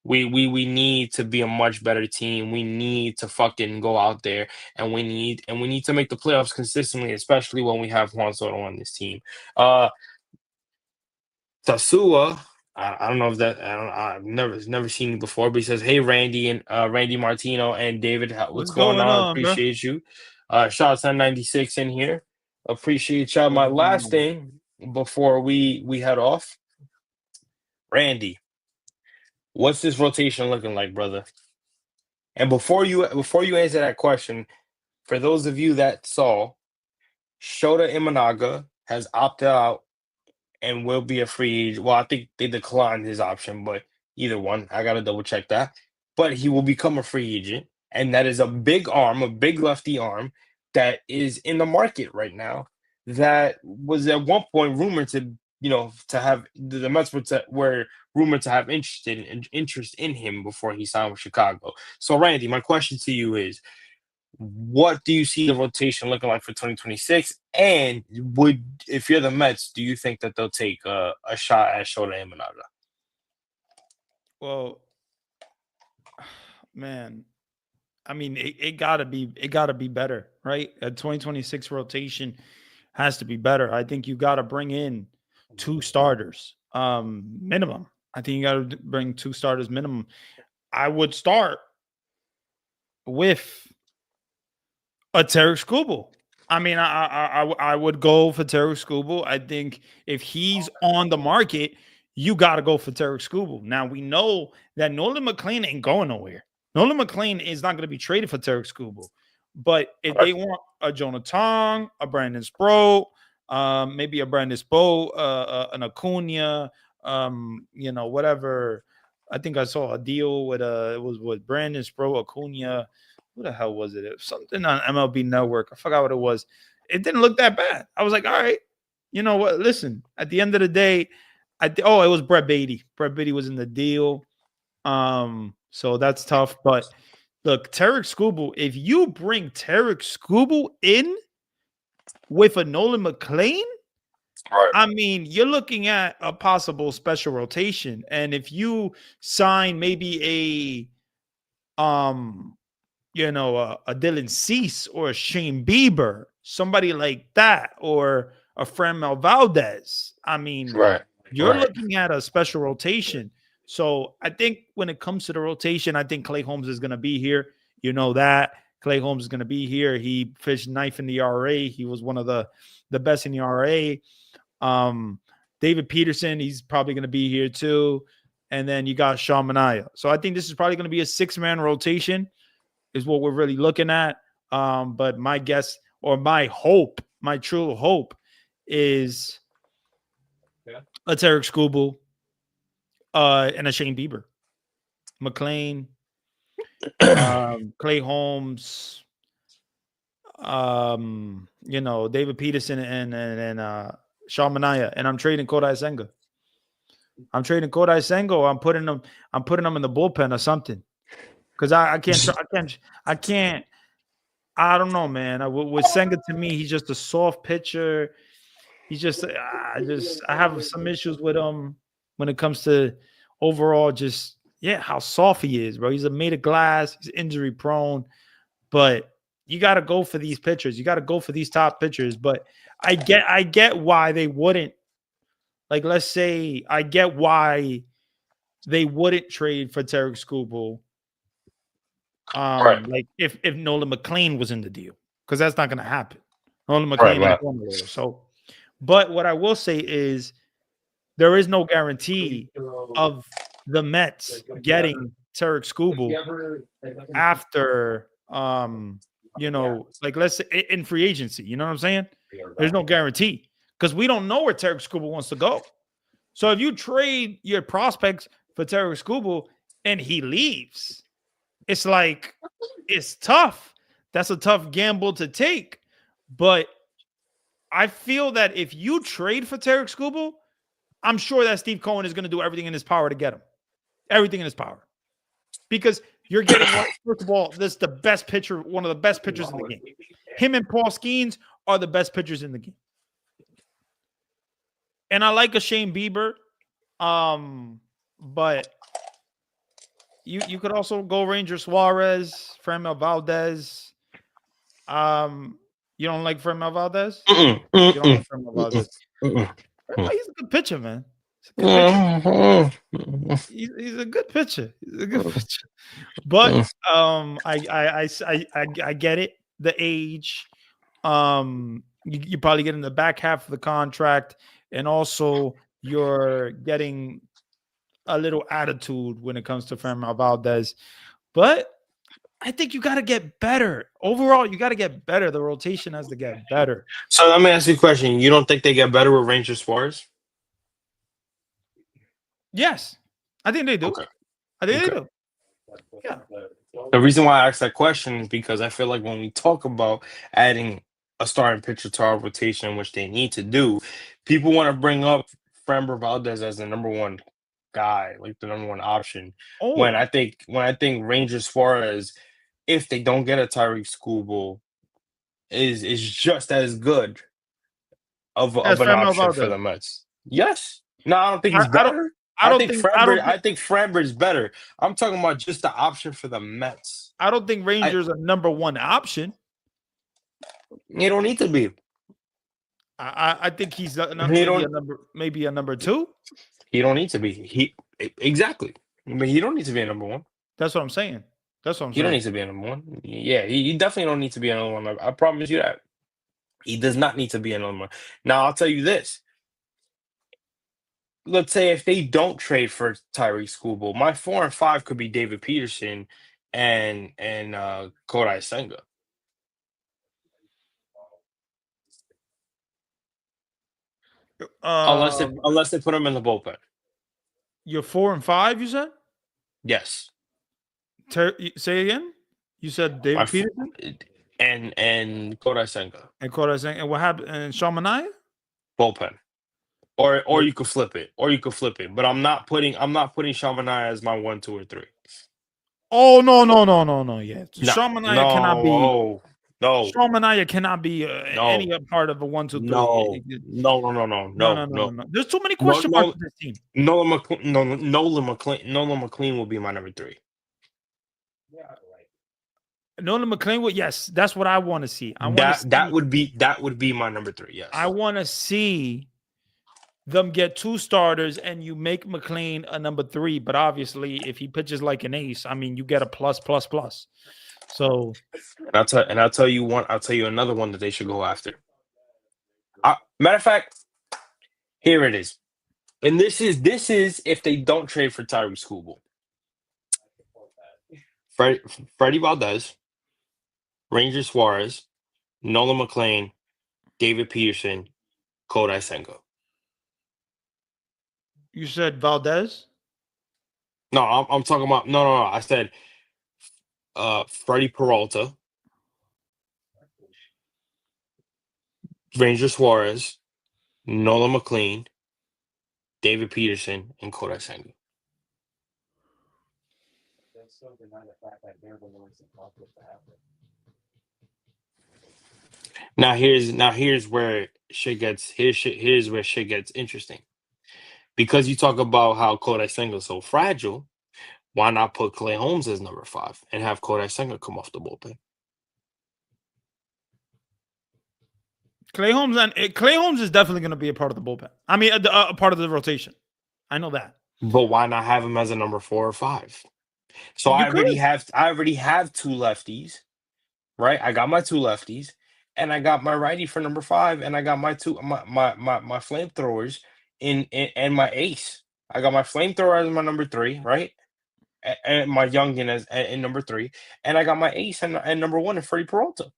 We need to be a much better team. We need to fucking go out there and we need to make the playoffs consistently, especially when we have Juan Soto on this team. Uh Tasua, I don't know if that I don't I've never seen it before, but he says, "Hey Randy and Randy Martino and David, what's What's going going on? on, bro? Appreciate you." Shout 1096 in here. Appreciate y'all. What's My going last on? thing before we head off, Randy, what's this rotation looking like, brother? And before you answer that question, for those of you that saw, Shota Imanaga has opted out and will be a free agent. Well, I think they declined his option, but either one, I gotta double check that. But he will become a free agent, and that is a big arm, a big lefty arm that is in the market right now. That was at one point rumored to have the Mets were rumored to have interest in him before he signed with Chicago. So, Randy, my question to you is, what do you see the rotation looking like for 2026? And if you're the Mets, do you think that they'll take a shot at Shota Imanaga? Well, man, I mean, it gotta be better, right? A 2026 rotation has to be better. I think you gotta bring in two starters, minimum. I think you gotta bring two starters minimum. I would start with a Tarek Skubal. I mean, I would go for Tarek Skubal. I think if he's on the market, you got to go for Tarek Skubal. Now we know that Nolan McLean ain't going nowhere. Nolan McLean is not going to be traded for Tarek Skubal. But if they want a Jonah Tong, a Brandon Sproat, maybe a Brandon Sproat, an Acuna, whatever. I think I saw a deal with it was with Brandon Sproat, Acuna. Who the hell was it? It was something on MLB Network. I forgot what it was. It didn't look that bad. I was like, all right, you know what? Listen, at the end of the day, it was Brett Beatty. Brett Beatty was in the deal. So that's tough. But look, Tarek Skubal, if you bring Tarek Skubal in with a Nolan McLean, Right. I mean, you're looking at a possible special rotation. And if you sign maybe a Dylan Cease or a Shane Bieber, somebody like that, or a Framel Valdez, I mean, Right. you're looking at a special rotation. So I think when it comes to the rotation, I think Clay Holmes is going to be here. You know that. Clay Holmes is going to be here. He fished ninth in the RA. He was one of the best in the RA. David Peterson, he's probably going to be here too. And then you got Sean Manaea. So I think this is probably going to be a 6-man rotation is what we're really looking at. But my guess or my hope, my true hope is a Tarek Skubal and a Shane Bieber. McLean, Clay Holmes, David Peterson and Sean Manaea. And I'm trading Kodai Senga. I'm putting them in the bullpen or something. Because I can't. I don't know, man. With Senga, to me, he's just a soft pitcher. He's just, I have some issues with him when it comes to overall, just how soft he is, bro. He's made of glass. He's injury prone, but you got to go for these pitchers. You got to go for these top pitchers. But I get why they wouldn't. Like, let's say I get why they wouldn't trade for Tarek Skubal. Like if Nolan McLean was in the deal, because that's not going to happen. Nolan McLean ain't going nowhere. So, but what I will say is there is no guarantee of the Mets getting Tarek Skubal after, like let's say in free agency. You know what I'm saying? There's no guarantee because we don't know where Tarek Skubal wants to go. So if you trade your prospects for Tarek Skubal and he leaves, it's like, it's tough. That's a tough gamble to take. But I feel that if you trade for Tarek Skubal, I'm sure that Steve Cohen is going to do everything in his power to get him. Everything in his power. Because you're getting, first of all, this is the best pitcher, one of the best pitchers in the game. Him and Paul Skeens are the best pitchers in the game. And I like a Shane Bieber. But you could also go Ranger Suarez, Framel Valdez. You don't like Framel Valdez? You don't like Framel Valdez. He's a good pitcher, man. He's a good pitcher. He's a good pitcher. But I get it. The age. You probably get in the back half of the contract, and also you're getting a little attitude when it comes to Framel Valdez. But I think you got to get better. Overall, you got to get better. The rotation has to get better. So let me ask you a question. You don't think they get better with Ranger Suarez? Yes. I think they do. Okay. I think they do. Yeah. The reason why I asked that question is because I feel like when we talk about adding a starting pitcher to our rotation, which they need to do, people want to bring up Framber Valdez as the number one guy, like the number one option. When I think Ranger Suarez, if they don't get a Tyreek Skubal, is just as good of an option for the Mets. Yes. No, I don't think he's better. I think Framber is better. I'm talking about just the option for the Mets. I don't think Ranger's a number one option. You don't need to be. I think he's maybe a number two. He don't need to be. Exactly. I mean, he don't need to be a number one. That's what I'm saying. He don't need to be a number one. Yeah, he definitely don't need to be a number one. I promise you that. He does not need to be a number one. Now, I'll tell you this. Let's say if they don't trade for Tyreek Skubal, my 4 and 5 could be David Peterson and Kodai Senga. Um, unless they put him in the bullpen. you're 4 and 5. You said. Yes. Say again. You said My David f- Peterson and Kodai Senga and Cora saying, and what happened? And Sean Manaea. bullpen. Or you could flip it. Or you could flip it. But I'm not putting Shamanai as my 1, 2, or 3. Oh no no no no no! Yeah, No, Sean Manaea cannot no, be. oh, no, Sean Manaea cannot be any no, part of a 1, 2, 3. no, no, no, no, no, No no no, no no no. no. There's too many No, question marks no, with this team. Nolan McLean will be my number 3. Nolan McLean. Yes, that's what I want to see. I want to see. That would be my number 3. I Yes. want to see them get 2 starters and you make McLean a number 3. But obviously, if he pitches like an ace, I mean, you get a plus plus plus. So I'll tell you one. I'll tell you another one that they should go after. Matter of fact, here it is. And this is if they don't trade for Tyree Skubal. Freddie Valdez, Ranger Suarez, Nolan McLean, David Peterson, Kodai Senga. you said Valdez. No, I'm talking about no. I said Freddie Peralta, Ranger Suarez, Nolan McLean, David Peterson, and Kodai Senga. Here's where here's where shit gets interesting. Because you talk about how Kodai Senga is so fragile, why not put Clay Holmes as number 5 and have Kodai Senga come off the bullpen? Clay Holmes is definitely going to be a part of the bullpen. I mean, a part of the rotation. I know that. But why not have him as a number 4 or 5? So You could. I already have 2 lefties, right? I got my 2 lefties, and I got my righty for number 5, and I got my flamethrowers and my ace. I got my flamethrower as my number 3, right? And my youngin as in number 3, and I got my ace and number 1 and Freddie Peralta.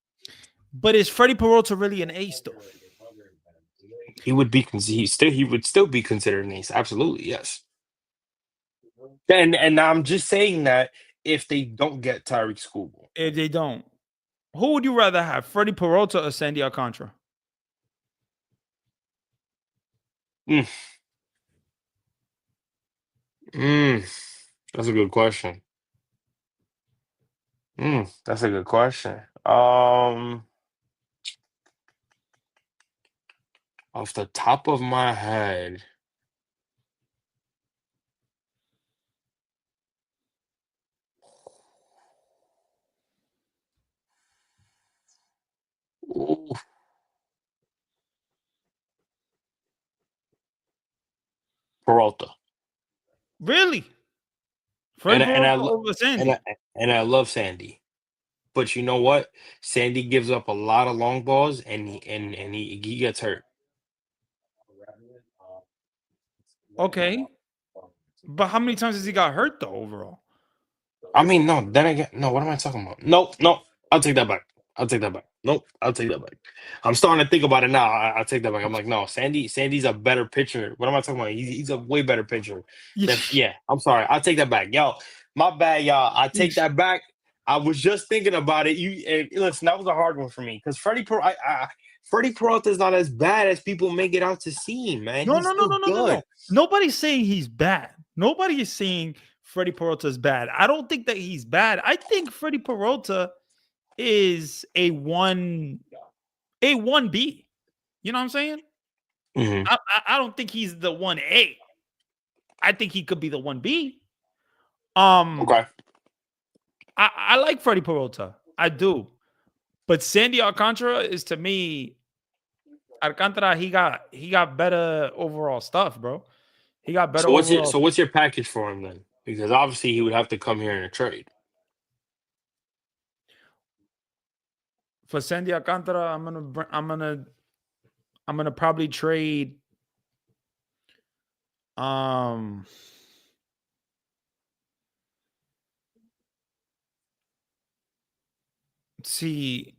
But is Freddie Peralta really an ace though? He would still be considered an ace. Absolutely, yes. And I'm just saying that if they don't get Tyreek Skubal. If they don't, who would you rather have, Freddie Peralta or Sandy Alcantara? Mm. That's a good question. That's a good question. Off the top of my head, ooh, Peralta, Really? Freddie and I, and I Peralta lo- over Sandy? and I love Sandy, but you know what? Sandy gives up a lot of long balls, and he gets hurt. Okay. But how many times has he got hurt though overall? I mean, no. Then again, no. What am I talking about? Nope, nope. I'll take that back. I'll take that back. Nope, I'll take that back. I'm starting to think about it now. I'll take that back. I'm like, no, Sandy's a better pitcher. What am I talking about? He's a way better pitcher. Yeah, I'm sorry. I'll take that back. Yo, my bad, y'all. I take that back. I was just thinking about it. Listen, that was a hard one for me because Freddie Peralta is not as bad as people make it out to seem, man. No, He's no, no, still no, no, no, good. no. Nobody's saying he's bad. Nobody is saying Freddie Peralta is bad. I don't think that he's bad. I think Freddie Peralta is a 1B. You know what I'm saying? Mhm. I don't think he's the 1A. I think he could be the 1B. Okay. I like Freddie Peralta. I do. But Sandy Alcantara is, to me, Alcantara, he got better overall stuff, bro. He got better overall. So what's your package for him then? Because obviously he would have to come here in a trade. For Sandy Alcantara, I'm gonna probably trade. Um, see,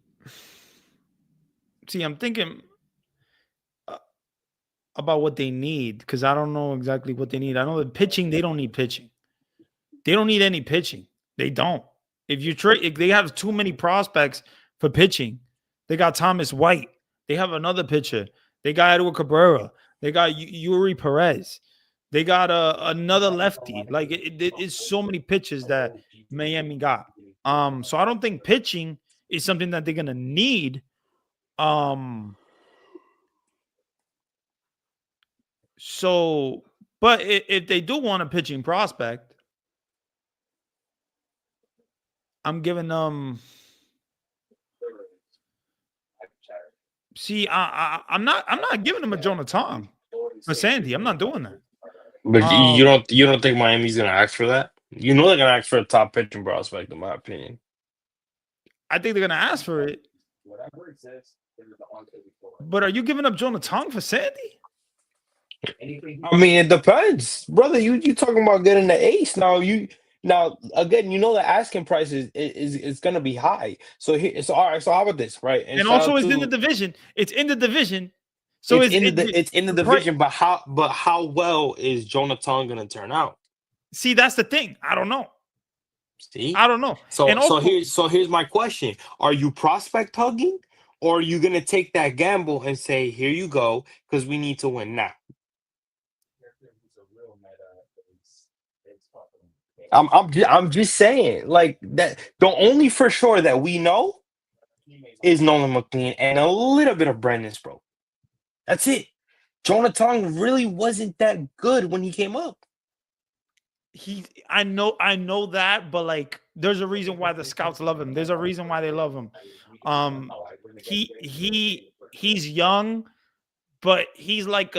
I'm thinking. about what they need because I don't know exactly what they need. I know the pitching, they don't need pitching. They don't need any pitching. They don't. If they have too many prospects for pitching. They got Thomas White. They have another pitcher. They got Edward Cabrera. They got Yuri Perez. They got another lefty. Like it's so many pitches that Miami got. So I don't think pitching is something that they're gonna need. So, but if they do want a pitching prospect, I'm giving them. See, I'm not giving them a Jonah Tong for Sandy. I'm not doing that. But you don't think Miami's gonna ask for that? You know they're gonna ask for a top pitching prospect, in my opinion. I think they're gonna ask for it. But are you giving up Jonah Tong for Sandy? I mean, it depends, brother. You talking about getting the ace now? Now again, you know the asking price is gonna be high. So all right. So how about this, right? And shout also, out it's in the to division. It's in the division. So it's in the division, but how well is Jonathan gonna turn out? See, that's the thing. I don't know. See, I don't know. And so also, here's my question: Are you prospect hugging, or are you gonna take that gamble and say, "Here you go," because we need to win now? I'm just saying, like that. The only for sure that we know is Nolan McLean and a little bit of Brendan Sproat. That's it. Jonathan really wasn't that good when he came up. I know that, but like there's a reason why the scouts love him. There's a reason why they love him. He's young, but he's like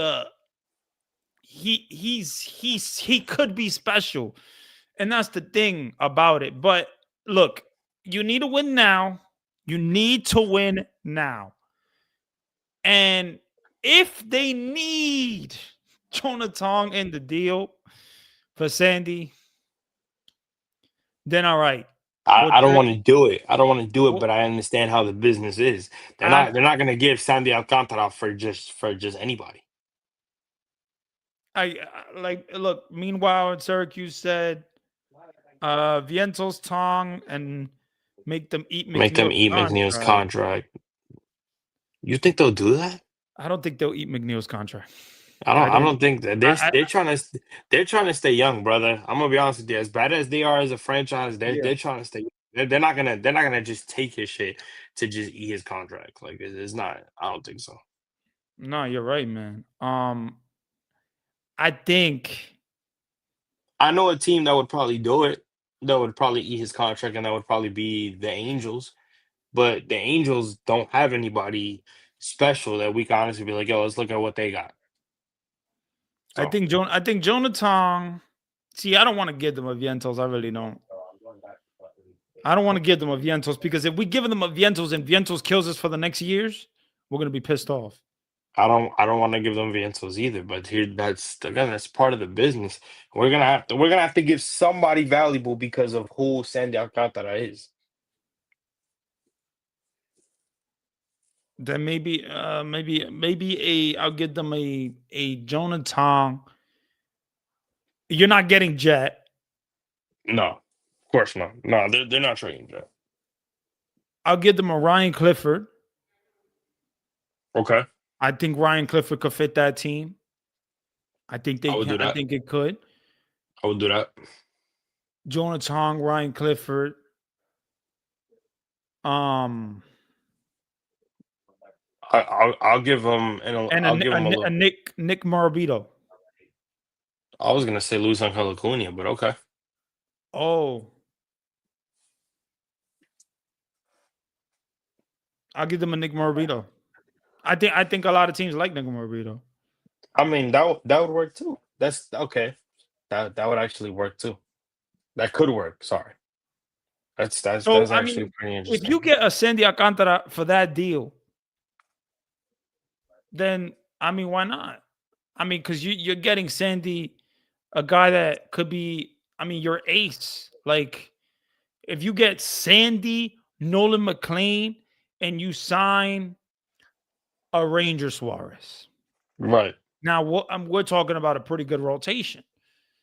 he could be special. And that's the thing about it. But look, you need to win now. You need to win now. And if they need Jonathan in the deal for Sandy, then all right. I don't want to do it. I don't want to do it, but I understand how the business is. They're not going to give Sandy Alcantara for just anybody. I like look. Meanwhile, in Syracuse said, Vientos Tong and make them eat McNeil's contract. You think they'll do that? I don't think they'll eat McNeil's contract. I don't think that they're trying to stay young, brother. I'm gonna be honest with you. As bad as they are as a franchise, they're trying to stay. They're not gonna just take his shit to just eat his contract. Like it's not. I don't think so. No, you're right, man. I think I know a team that would probably do it. That would probably eat his contract, and that would probably be the Angels. But the Angels don't have anybody special that we can honestly be like, yo, let's look at what they got. So. I think Jonathan. See, I don't want to give them a Vientos. I really don't. I don't want to give them a Vientos because if we give them a Vientos and Vientos kills us for the next years, we're gonna be pissed off. I don't want to give them Vientos either, but here that's part of the business. We're gonna have to give somebody valuable because of who Sandy Alcantara is. Then maybe I'll give them a Jonathan. You're not getting Jet. No, of course not. No, they're not trading Jet. I'll give them a Ryan Clifford. Okay. I think Ryan Clifford could fit that team. I think they can. I think it could. I would do that. Jonathan, Ryan Clifford. I'll give him a Nick Morabito. I was gonna say Luis Angel Acuna, but okay. Oh, I'll give them a Nick Morabito. I think a lot of teams like Nick Morabito. I mean that would work too. That's okay. That would actually work too. That could work. Sorry. That's actually pretty interesting. If you get a Sandy Alcantara for that deal, then I mean, why not? I mean, because you're getting Sandy, a guy that could be, I mean, your ace. Like, if you get Sandy, Nolan McLean, and you sign a Ranger Suarez. Right. Now, we're talking about a pretty good rotation.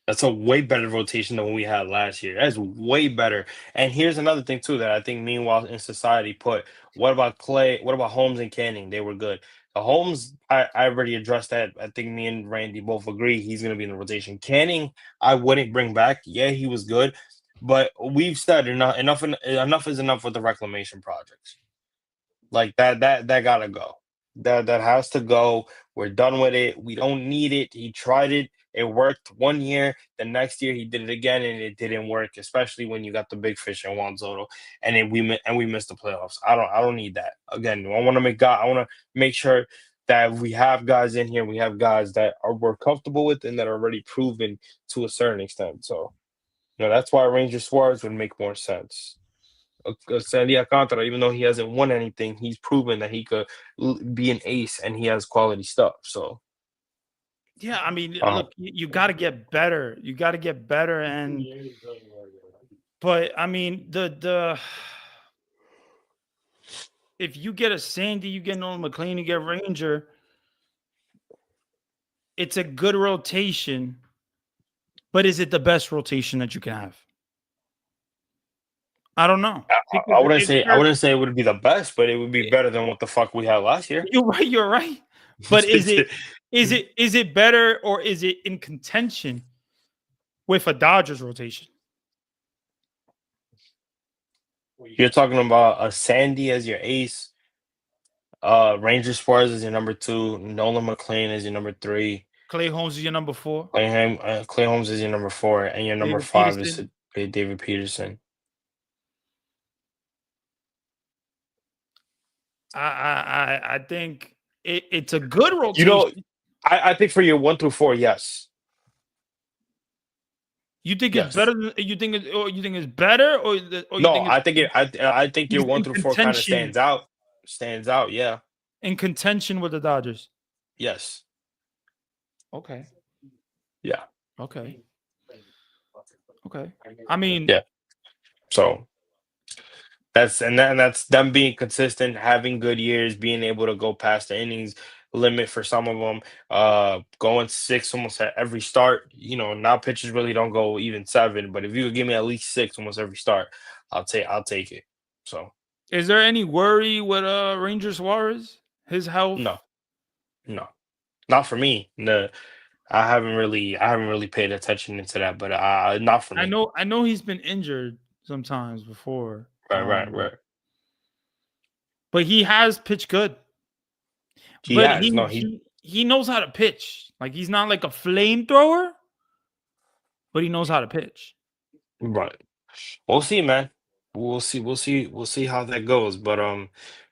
That's a way better rotation than what we had last year. That's way better. And here's another thing too that I think meanwhile in society put. What about Clay? What about Holmes and Canning? They were good. The Holmes, I already addressed that. I think me and Randy both agree he's gonna be in the rotation. Canning, I wouldn't bring back. Yeah, he was good, but we've said enough is enough with the reclamation projects. Like that gotta go. That has to go. We're done with it. We don't need it. He tried it. It worked 1 year. The next year he did it again, and it didn't work. Especially when you got the big fish in Juan Soto, and then we missed the playoffs. I don't need that again. I want to make God. I want to make sure that we have guys in here. We have guys that are we're comfortable with and that are already proven to a certain extent. So that's why Ranger Suarez would make more sense. Sandy Alcantara, even though he hasn't won anything, he's proven that he could be an ace and he has quality stuff. So, Yeah, I mean, uh, look, you got to get better. You got to get better, but I mean, the if you get a Sandy, you get Nolan McLean, you get Ranger, it's a good rotation. But is it the best rotation that you can have? I don't know I because wouldn't if say I you're wouldn't say it would be the best, but it would be better than what the fuck we had last year. you're right, you're right. But is it better or is it in contention with a Dodgers rotation? You're talking about a Sandy as your ace, Ranger Suarez as your number two, Nolan McLean as your number three, Clay Holmes is your number 4. Clay Holmes is your number four, and your number David five is Peterson. David Peterson. I think it's a good You know, rotation. I think for your 1 through 4, yes, You think it's yes. better than you think it's better or you No, think it's I think your he's one in through four kind of contention stands out. Yeah, with the Dodgers? yes, Okay. yeah, Okay. Okay. I mean, yeah. So that's them being consistent, having good years, being able to go past the innings limit for some of them, going six almost at every start. Now pitchers really don't go even seven, but if you could give me at least six almost every start, I'll take it. So is there any worry with Ranger Suarez? His health? no, no, not for me. No, I haven't really paid attention into that, but not for me. I know he's been injured sometimes before. Right, right, right. But he has pitched good. He But has no, he knows how to pitch. Like he's not like a flamethrower, but he knows how to pitch. right. We'll see, man. We'll see. We'll see. We'll see how that goes. But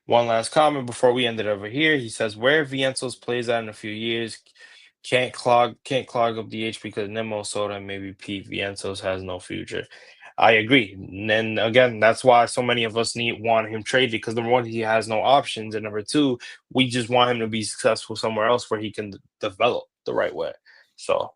one last comment before we end it over here. He says where Vientos plays out in a few years can't clog up the H because Nemo Soda and maybe Pete Vientos has no future. I agree. And then again, that's why so many of us want him traded because number one, he has no options, and number two, we just want him to be successful somewhere else where he can develop the right way. So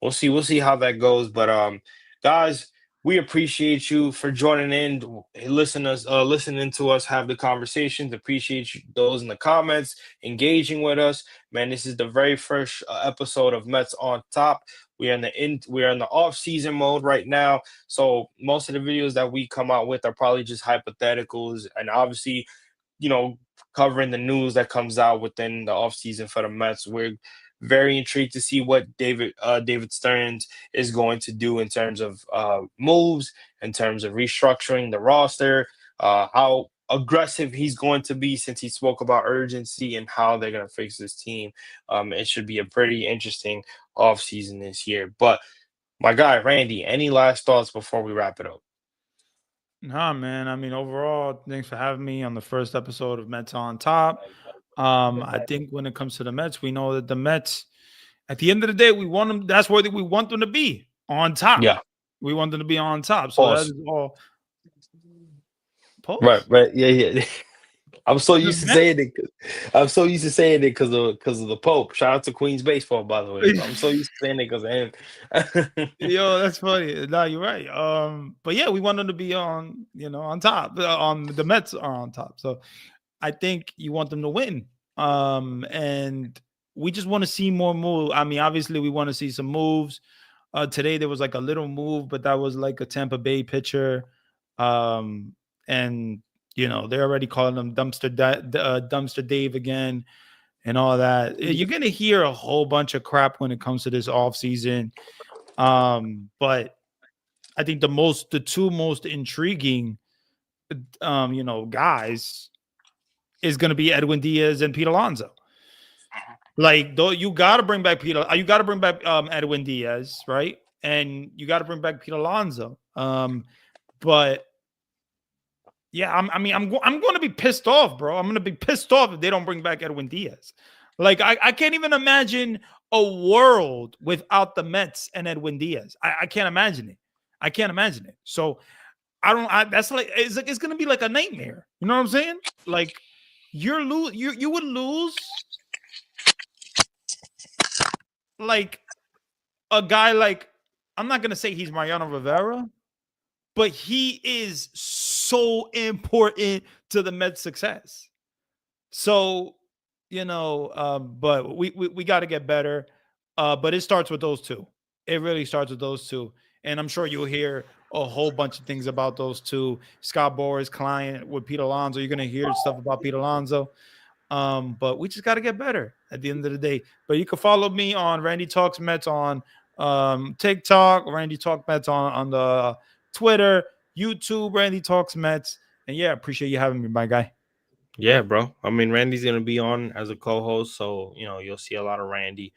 we'll see how that goes. But guys, we appreciate you for joining in, listening to us have the conversations. Appreciate those in the comments, engaging with us. Man, this is the very first episode of Mets on Top. We are in the off season mode right now, so most of the videos that we come out with are probably just hypotheticals, and obviously you know, covering the news that comes out within the offseason for the Mets. We're very intrigued to see what David Stearns is going to do in terms of moves, in terms of restructuring the roster, how aggressive he's going to be since he spoke about urgency and how they're going to fix this team. It should be a pretty interesting offseason this year. But my guy, Randy, any last thoughts before we wrap it up? Nah, man. I mean, overall, thanks for having me on the first episode of Mets on Top. I think when it comes to the Mets, we know that the Mets, at the end of the day, we want them. That's where we want them to be on top. Yeah. We want them to be on top. So that Pause. is all. Right, Pause. right. Yeah, yeah. I'm so The used to Mets. saying it. I'm so used to saying it because of the Pope. Shout out to Queens baseball, by the way. But I'm so used to saying it because of him. Yo, that's funny. No, you're right. But yeah, we want them to be on top. The Mets are on top. So I think you want them to win. And we just want to see more move. I mean, obviously, we want to see some moves. Today there was like a little move, but that was like a Tampa Bay pitcher, um, and they're already calling him Dumpster Dave again, and all that. You're gonna hear a whole bunch of crap when it comes to this offseason. But I think the two most intriguing, guys is gonna be Edwin Diaz and Pete Alonso. Like, though, you got to bring back you got to bring back Edwin Diaz, right? And you got to bring back Pete Alonso. But yeah, I'm going to be pissed off, bro. I'm going to be pissed off if they don't bring back Edwin Diaz. Like, I can't even imagine a world without the Mets and Edwin Diaz. I can't imagine it. I can't imagine it. So that's like it's going to be like a nightmare. You know what I'm saying? Like, you would lose like a guy like, I'm not gonna say he's Mariano Rivera, but he is so important to the Mets' success. So, but we got to get better. But it starts with those two. It really starts with those two, and I'm sure you'll hear a whole bunch of things about those two. Scott Boras' client with Pete Alonso. You're gonna hear stuff about Pete Alonso. But we just got to get better at the end of the day. But you can follow me on Randy Talks Mets on TikTok, Randy Talk Mets on the Twitter, YouTube, Randy Talks Mets. And yeah, appreciate you having me, my guy. Yeah, bro. I mean, Randy's gonna be on as a co-host, so you'll see a lot of Randy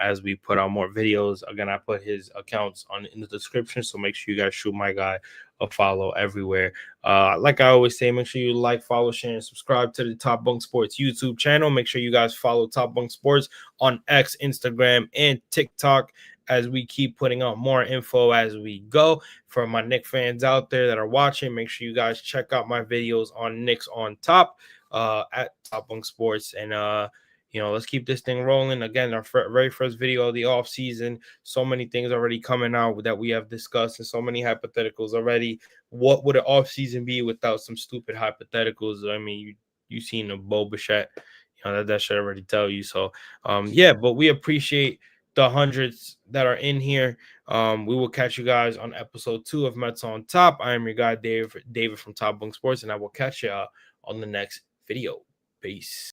as we put out more videos. Again, I put his accounts in the description, so make sure you guys shoot my guy a follow everywhere. Like I always say, make sure you like, follow, share, and subscribe to the Top Bunk Sports YouTube channel. Make sure you guys follow Top Bunk Sports on X, Instagram, and TikTok, as we keep putting out more info as we go. For my Knick fans out there that are watching, make sure you guys check out my videos on Knicks on Top at Top Bunk Sports. And let's keep this thing rolling. Again, our very first video of the off season. So many things already coming out that we have discussed, and so many hypotheticals already. What would an off season be without some stupid hypotheticals? I mean, you seen the Bo Bichette, that should already tell you. So yeah, but we appreciate the hundreds that are in here. We will catch you guys on episode 2 of Mets on Top. I am your guy, David from Top Bunk Sports, and I will catch you on the next video. Peace.